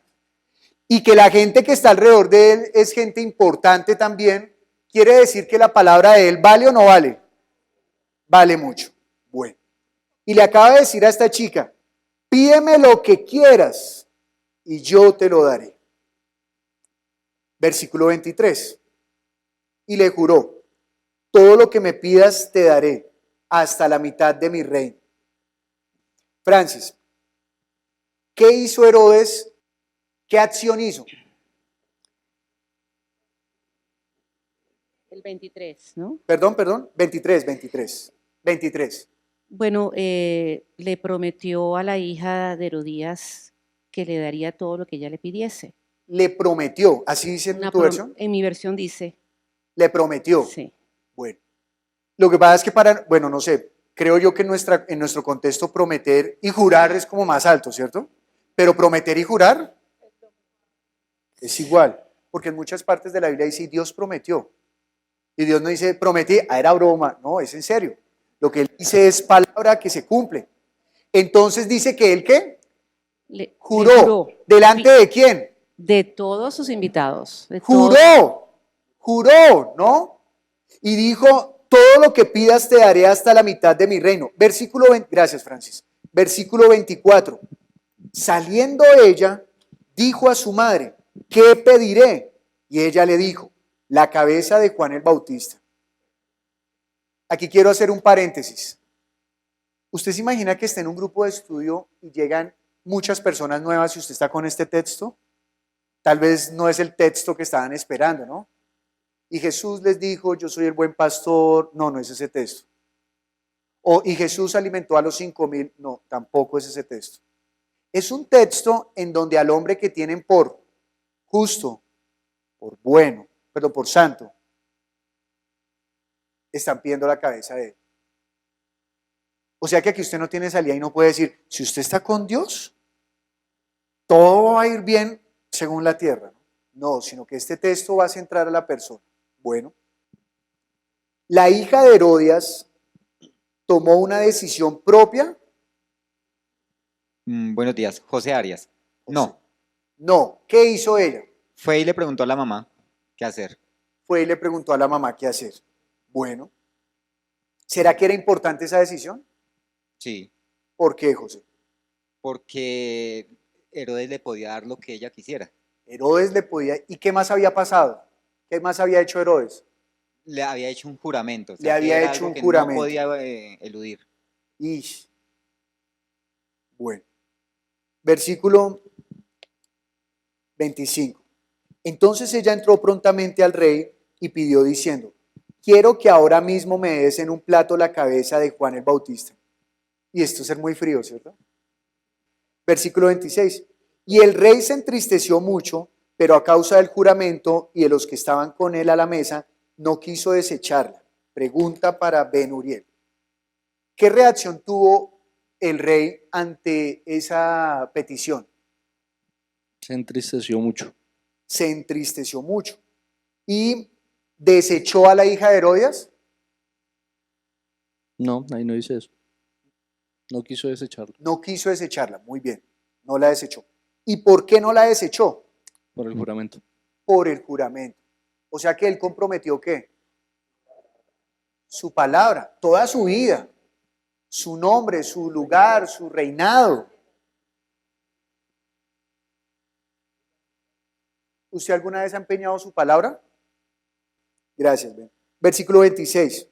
Y que la gente que está alrededor de él es gente importante también. ¿Quiere decir que la palabra de él vale o no vale? Vale mucho. Bueno. Y le acaba de decir a esta chica: pídeme lo que quieras y yo te lo daré. Versículo 23. Y le juró: todo lo que me pidas te daré, hasta la mitad de mi reino. Francis, ¿qué hizo Herodes? ¿Qué acción hizo? El 23, ¿no? Perdón, 23. Bueno, le prometió a la hija de Herodías que le daría todo lo que ella le pidiese. Le prometió, ¿así dice en tu versión? En mi versión dice. Le prometió. Sí. Bueno, lo que pasa es que bueno, no sé, creo yo que en nuestro contexto prometer y jurar es como más alto, ¿cierto? Pero prometer y jurar es igual, porque en muchas partes de la Biblia dice: Dios prometió. Y Dios no dice prometí, era broma, no, es en serio. Lo que él dice es palabra que se cumple. Entonces dice que él ¿qué? Juró. ¿Delante de quién? De todos sus invitados. Juró, ¿no? Y dijo: todo lo que pidas te daré hasta la mitad de mi reino. Versículo 20, gracias Francis. Versículo 24. Saliendo ella, dijo a su madre: ¿qué pediré? Y ella le dijo: la cabeza de Juan el Bautista. Aquí quiero hacer un paréntesis. ¿Usted se imagina que esté en un grupo de estudio y llegan muchas personas nuevas y usted está con este texto? Tal vez no es el texto que estaban esperando, ¿no? Y Jesús les dijo: yo soy el buen pastor. No, no es ese texto. Y Jesús alimentó a los 5,000. No, tampoco es ese texto. Es un texto en donde al hombre que tienen por justo, por bueno, perdón, por santo, están pidiendo la cabeza de él. O sea que aquí usted no tiene salida y no puede decir: si usted está con Dios, todo va a ir bien según la tierra. No, sino que este texto va a centrar a la persona. Bueno, la hija de Herodías tomó una decisión propia. Buenos días, José Arias. No. No, ¿qué hizo ella? Fue y le preguntó a la mamá qué hacer. Fue y le preguntó a la mamá qué hacer. Bueno, ¿será que era importante esa decisión? Sí. ¿Por qué, José? Porque Herodes le podía dar lo que ella quisiera. Herodes le podía... ¿Y qué más había pasado? ¿Qué más había hecho Herodes? Le había hecho un juramento. O sea, le había era hecho algo un que juramento. No podía eludir. Bueno, versículo 25. Entonces ella entró prontamente al rey y pidió diciendo: quiero que ahora mismo me des en un plato la cabeza de Juan el Bautista. Y esto es ser muy frío, ¿cierto? Versículo 26. Y el rey se entristeció mucho, pero a causa del juramento y de los que estaban con él a la mesa, no quiso desecharla. Pregunta para Ben Uriel. ¿Qué reacción tuvo el rey ante esa petición? Se entristeció mucho. Se entristeció mucho. ¿Y desechó a la hija de Herodías? No, ahí no dice eso. No quiso desecharla. No quiso desecharla, muy bien. No la desechó. ¿Y por qué no la desechó? Por el juramento. Por el juramento. O sea que él comprometió ¿qué? Su palabra, toda su vida, su nombre, su lugar, su reinado. ¿Usted alguna vez ha empeñado su palabra? Gracias, Ben. Versículo 26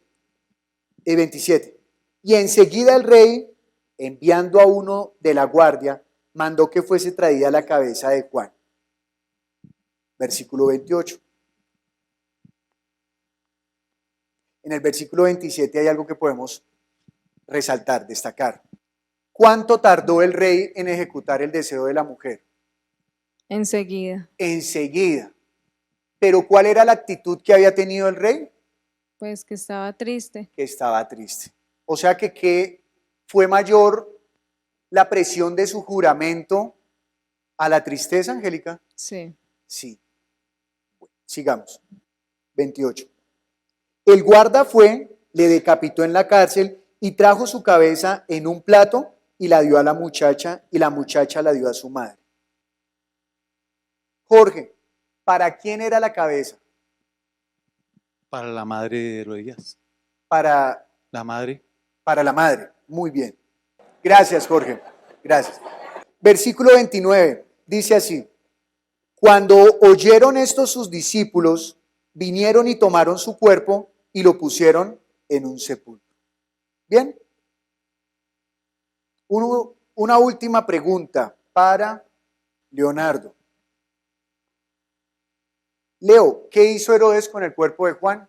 y 27. Y enseguida el rey, enviando a uno de la guardia, mandó que fuese traída la cabeza de Juan. Versículo 28. En el versículo 27 hay algo que podemos resaltar, destacar. ¿Cuánto tardó el rey en ejecutar el deseo de la mujer? Enseguida. Enseguida. ¿Pero cuál era la actitud que había tenido el rey? Pues que estaba triste. Que estaba triste. O sea que fue mayor la presión de su juramento a la tristeza, Angélica. Sí. Sí. Bueno, sigamos. 28. El guarda fue, le decapitó en la cárcel y trajo su cabeza en un plato y la dio a la muchacha y la muchacha la dio a su madre. Jorge, ¿para quién era la cabeza? Para la madre de Herodías. Para la madre. Para la madre. Muy bien. Gracias, Jorge. Gracias. Versículo 29 dice así: cuando oyeron esto sus discípulos, vinieron y tomaron su cuerpo y lo pusieron en un sepulcro. Bien. Una última pregunta para Leonardo. Leo, ¿qué hizo Herodes con el cuerpo de Juan?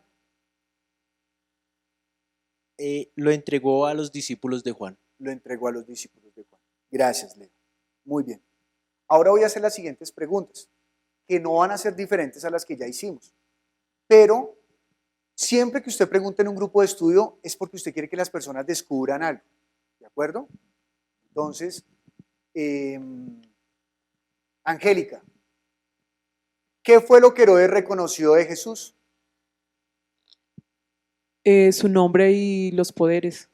Lo entregó a los discípulos de Juan. Lo entregó a los discípulos de Juan. Gracias, Leo. Muy bien. Ahora voy a hacer las siguientes preguntas, que no van a ser diferentes a las que ya hicimos. Pero siempre que usted pregunte en un grupo de estudio es porque usted quiere que las personas descubran algo. ¿De acuerdo? Entonces, Angélica, ¿qué fue lo que Herodes reconoció de Jesús? Su nombre y los poderes.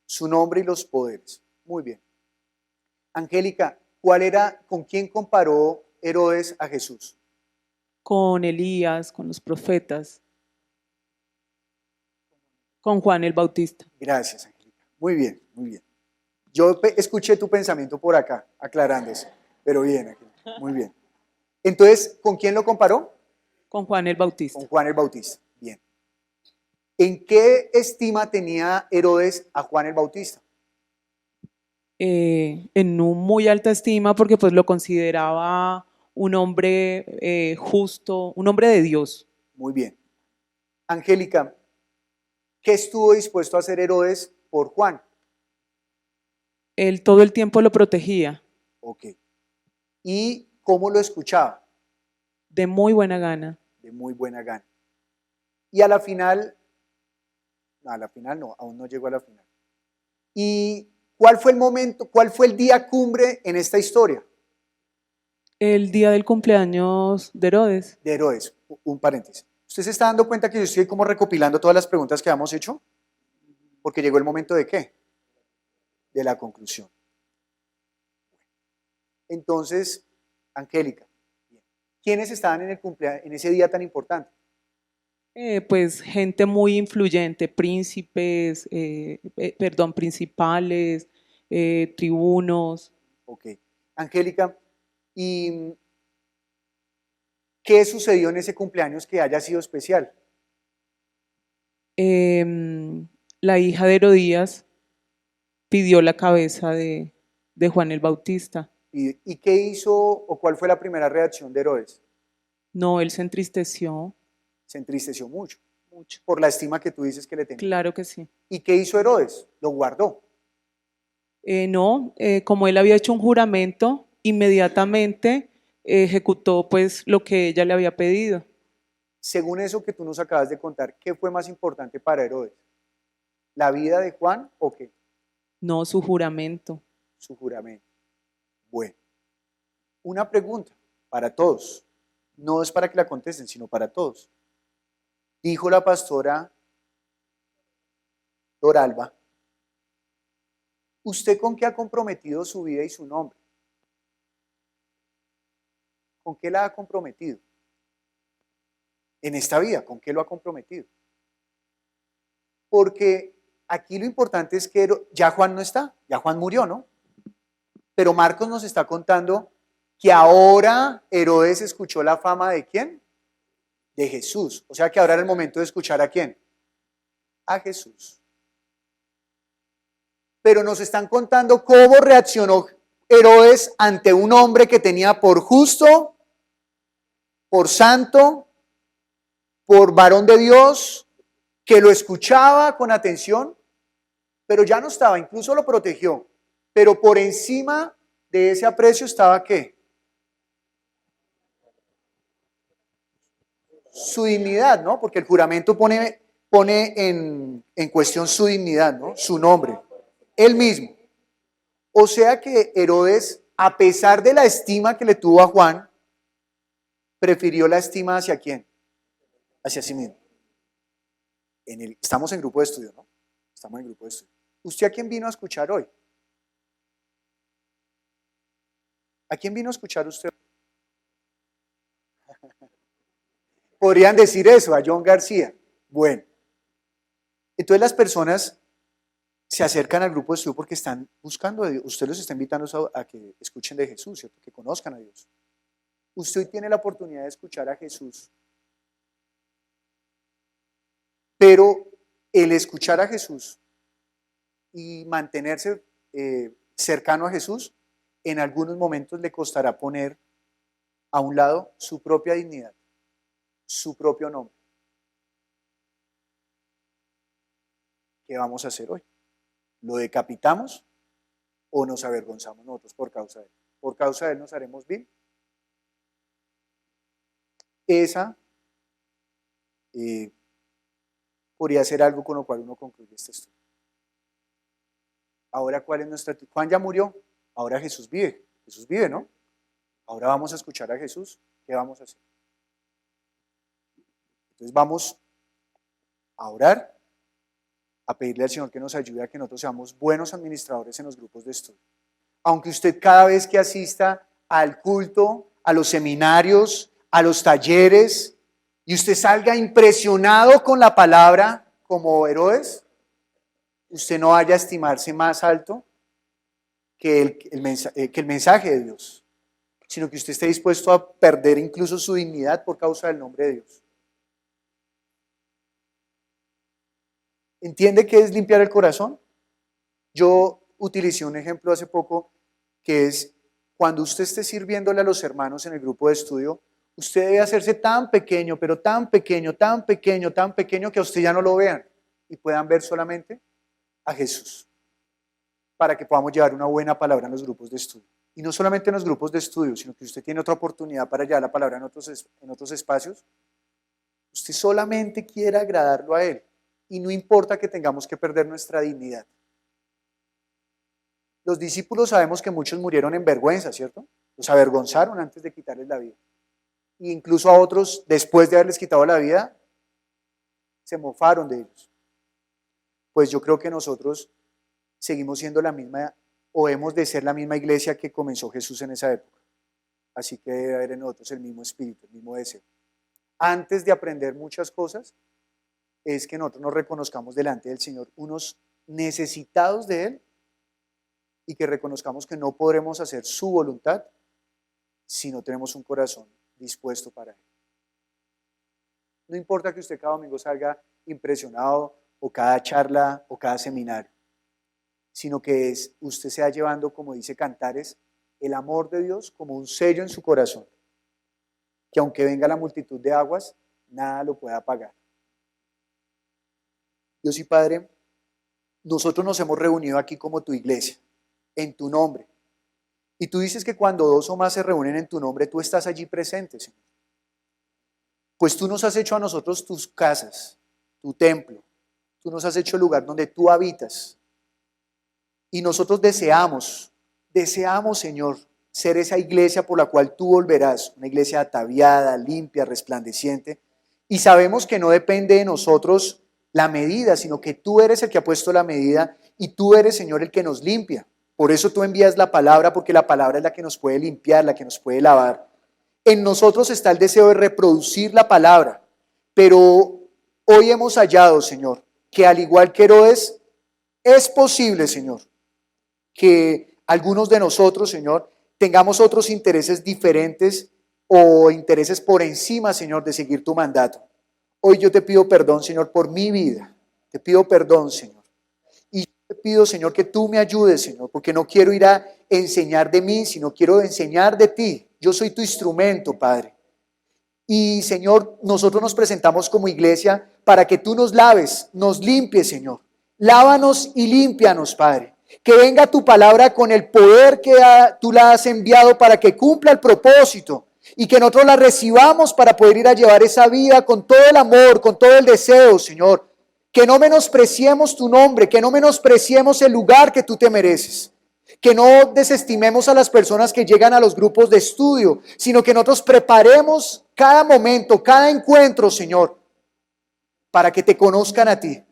Su nombre y los poderes. Muy bien. Angélica, ¿con quién comparó Herodes a Jesús? Con Elías, con los profetas, con Juan el Bautista. Gracias, Angélica. Muy bien, muy bien. Yo escuché tu pensamiento por acá, aclarándose, pero bien, Angélica, muy bien. Entonces, ¿con quién lo comparó? Con Juan el Bautista. Con Juan el Bautista, bien. ¿En qué estima tenía Herodes a Juan el Bautista? En una muy alta estima porque pues lo consideraba un hombre justo, un hombre de Dios. Muy bien. Angélica, ¿qué estuvo dispuesto a hacer Herodes por Juan? Él todo el tiempo lo protegía. Ok. ¿Y cómo lo escuchaba? De muy buena gana. De muy buena gana. Y a la final no, aún no llegó a la final. ¿Y cuál fue el momento, cuál fue el día cumbre en esta historia? El día del cumpleaños de Herodes. De Herodes, un paréntesis. ¿Usted se está dando cuenta que yo estoy como recopilando todas las preguntas que hemos hecho? Porque llegó el momento de ¿qué? De la conclusión. Entonces, Angélica, ¿quiénes estaban en el cumpleaños, en ese día tan importante? Pues gente muy influyente, príncipes, principales, tribunos. Ok. Angélica, ¿y qué sucedió en ese cumpleaños que haya sido especial? La hija de Herodías pidió la cabeza de Juan el Bautista. ¿Y qué hizo o cuál fue la primera reacción de Herodes? No, él se entristeció. Se entristeció mucho. Mucho. Por la estima que tú dices que le tenía. Claro que sí. ¿Y qué hizo Herodes? Lo guardó. No, como él había hecho un juramento, inmediatamente ejecutó pues lo que ella le había pedido. Según eso que tú nos acabas de contar, ¿qué fue más importante para Herodes? ¿La vida de Juan o qué? No, su juramento. Su juramento. Bueno, una pregunta para todos. No es para que la contesten, sino para todos. Dijo la pastora Doralba, ¿usted con qué ha comprometido su vida y su nombre? ¿Con qué la ha comprometido? En esta vida, ¿con qué lo ha comprometido? Porque aquí lo importante es que ya Juan no está, ya Juan murió, ¿no? Pero Marcos nos está contando que ahora Herodes escuchó la fama de ¿quién? de Jesús. O sea que ahora era el momento de escuchar ¿a quién? A Jesús. Pero nos están contando cómo reaccionó Herodes ante un hombre que tenía por justo, por santo, por varón de Dios, que lo escuchaba con atención, pero ya no estaba, incluso lo protegió. Pero por encima de ese aprecio estaba ¿qué? Su dignidad, ¿no? Porque el juramento pone en cuestión su dignidad, ¿no? Su nombre, él mismo. O sea que Herodes, a pesar de la estima que le tuvo a Juan, prefirió la estima ¿hacia quién? Hacia sí mismo. Estamos en grupo de estudio, ¿no? Estamos en grupo de estudio. ¿Usted a quién vino a escuchar hoy? ¿A quién vino a escuchar usted? Podrían decir eso, a John García. Bueno, entonces las personas se acercan al grupo de estudio porque están buscando a Dios. Usted los está invitando a que escuchen de Jesús, ¿cierto? Que conozcan a Dios. Usted hoy tiene la oportunidad de escuchar a Jesús. Pero el escuchar a Jesús y mantenerse cercano a Jesús, en algunos momentos le costará poner a un lado su propia dignidad, su propio nombre. ¿Qué vamos a hacer hoy? ¿Lo decapitamos o nos avergonzamos nosotros por causa de él? ¿Por causa de él nos haremos vil? Esa podría ser algo con lo cual uno concluye este estudio. Ahora, ¿cuál es nuestra actitud? Juan ya murió, ahora Jesús vive. Jesús vive, ¿no? Ahora vamos a escuchar a Jesús. ¿Qué vamos a hacer? Entonces vamos a orar, a pedirle al Señor que nos ayude a que nosotros seamos buenos administradores en los grupos de estudio. Aunque usted cada vez que asista al culto, a los seminarios, a los talleres, y usted salga impresionado con la palabra como Herodes, usted no vaya a estimarse más alto que el mensaje de Dios, sino que usted esté dispuesto a perder incluso su dignidad por causa del nombre de Dios. ¿Entiende qué es limpiar el corazón? Yo utilicé un ejemplo hace poco que es cuando usted esté sirviéndole a los hermanos en el grupo de estudio, usted debe hacerse tan pequeño, pero tan pequeño, tan pequeño, tan pequeño que a usted ya no lo vean y puedan ver solamente a Jesús, para que podamos llevar una buena palabra en los grupos de estudio. Y no solamente en los grupos de estudio, sino que usted tiene otra oportunidad para llevar la palabra en otros espacios. Usted solamente quiere agradarlo a Él y no importa que tengamos que perder nuestra dignidad. Los discípulos sabemos que muchos murieron en vergüenza, ¿cierto? Los avergonzaron antes de quitarles la vida. E incluso a otros, después de haberles quitado la vida, se mofaron de ellos. Pues yo creo que nosotros seguimos siendo la misma, o hemos de ser la misma iglesia que comenzó Jesús en esa época. Así que debe haber en nosotros el mismo espíritu, el mismo deseo. Antes de aprender muchas cosas, es que nosotros nos reconozcamos delante del Señor, unos necesitados de Él, y que reconozcamos que no podremos hacer su voluntad si no tenemos un corazón dispuesto para Él. No importa que usted cada domingo salga impresionado, o cada charla, o cada seminario, sino que usted sea llevando, como dice Cantares, el amor de Dios como un sello en su corazón, que aunque venga la multitud de aguas, nada lo pueda apagar. Dios y Padre, nosotros nos hemos reunido aquí como tu iglesia, en tu nombre. Y tú dices que cuando dos o más se reúnen en tu nombre, tú estás allí presente, Señor. Pues tú nos has hecho a nosotros tus casas, tu templo. Tú nos has hecho el lugar donde tú habitas. Y nosotros deseamos, Señor, ser esa iglesia por la cual tú volverás. Una iglesia ataviada, limpia, resplandeciente. Y sabemos que no depende de nosotros la medida, sino que tú eres el que ha puesto la medida y tú eres, Señor, el que nos limpia. Por eso tú envías la palabra, porque la palabra es la que nos puede limpiar, la que nos puede lavar. En nosotros está el deseo de reproducir la palabra, pero hoy hemos hallado, Señor, que al igual que Herodes, es posible, Señor, que algunos de nosotros, Señor, tengamos otros intereses diferentes o intereses por encima, Señor, de seguir tu mandato. Hoy yo te pido perdón, Señor, por mi vida. Te pido perdón, Señor. Y yo te pido, Señor, que tú me ayudes, Señor, porque no quiero ir a enseñar de mí, sino quiero enseñar de ti. Yo soy tu instrumento, Padre. Y, Señor, nosotros nos presentamos como iglesia para que tú nos laves, nos limpies, Señor. Lávanos y límpianos, Padre. Que venga tu palabra con el poder que tú la has enviado para que cumpla el propósito y que nosotros la recibamos para poder ir a llevar esa vida con todo el amor, con todo el deseo, Señor. Que no menospreciemos tu nombre, que no menospreciemos el lugar que tú te mereces. Que no desestimemos a las personas que llegan a los grupos de estudio, sino que nosotros preparemos cada momento, cada encuentro, Señor, para que te conozcan a ti.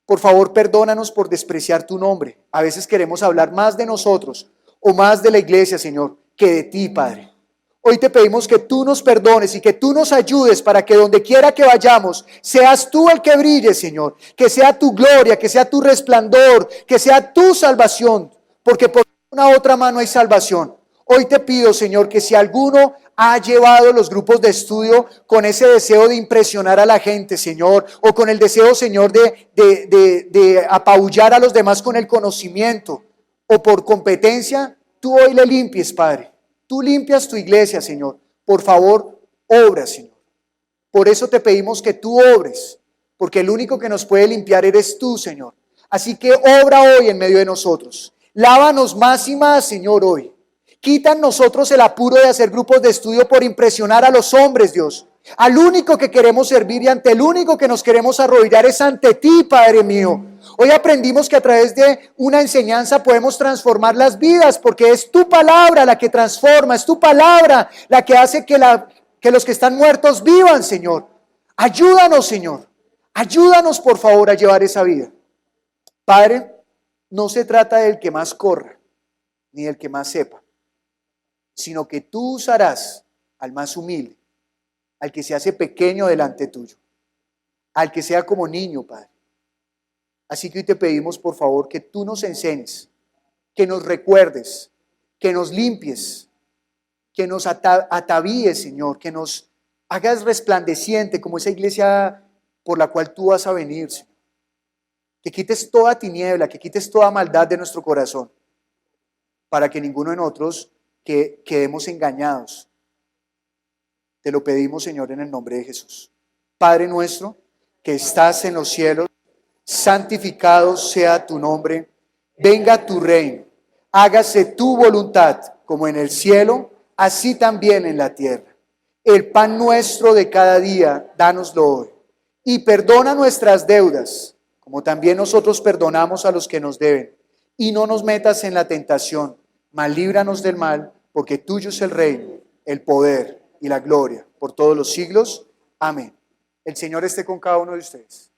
Por favor, perdónanos por despreciar tu nombre. A veces queremos hablar más de nosotros o más de la iglesia, Señor, que de ti, Padre. Hoy te pedimos que tú nos perdones y que tú nos ayudes para que donde quiera que vayamos, seas tú el que brille, Señor. Que sea tu gloria, que sea tu resplandor, que sea tu salvación. Porque por una otra mano hay salvación. Hoy te pido, Señor, que si alguno ha llevado los grupos de estudio con ese deseo de impresionar a la gente, Señor, o con el deseo, Señor, de apabullar a los demás con el conocimiento, o por competencia, tú hoy le limpies, Padre. Tú limpias tu iglesia, Señor. Por favor, obra, Señor. Por eso te pedimos que tú obres, porque el único que nos puede limpiar eres tú, Señor. Así que obra hoy en medio de nosotros. Lávanos más y más, Señor, hoy. Quita en nosotros el apuro de hacer grupos de estudio por impresionar a los hombres, Dios. Al único que queremos servir y ante el único que nos queremos arrodillar es ante ti, Padre mío. Hoy aprendimos que a través de una enseñanza podemos transformar las vidas, porque es tu palabra la que transforma, es tu palabra la que hace que los que están muertos vivan, Señor. Ayúdanos, Señor. Ayúdanos, por favor, a llevar esa vida. Padre, no se trata del que más corra, ni del que más sepa, sino que tú usarás al más humilde, al que se hace pequeño delante tuyo, al que sea como niño, Padre. Así que hoy te pedimos, por favor, que tú nos enseñes, que nos recuerdes, que nos limpies, que nos atavíes, Señor, que nos hagas resplandeciente como esa iglesia por la cual tú vas a venir, Señor. Que quites toda tiniebla, que quites toda maldad de nuestro corazón, para que ninguno de nosotros quedemos engañados. Te lo pedimos, Señor, en el nombre de Jesús. Padre nuestro, que estás en los cielos, santificado sea tu nombre. Venga tu reino. Hágase tu voluntad, como en el cielo, así también en la tierra. El pan nuestro de cada día, dánoslo hoy. Y perdona nuestras deudas, como también nosotros perdonamos a los que nos deben. Y no nos metas en la tentación, mas líbranos del mal, porque tuyo es el reino, el poder y la gloria por todos los siglos. Amén. El Señor esté con cada uno de ustedes.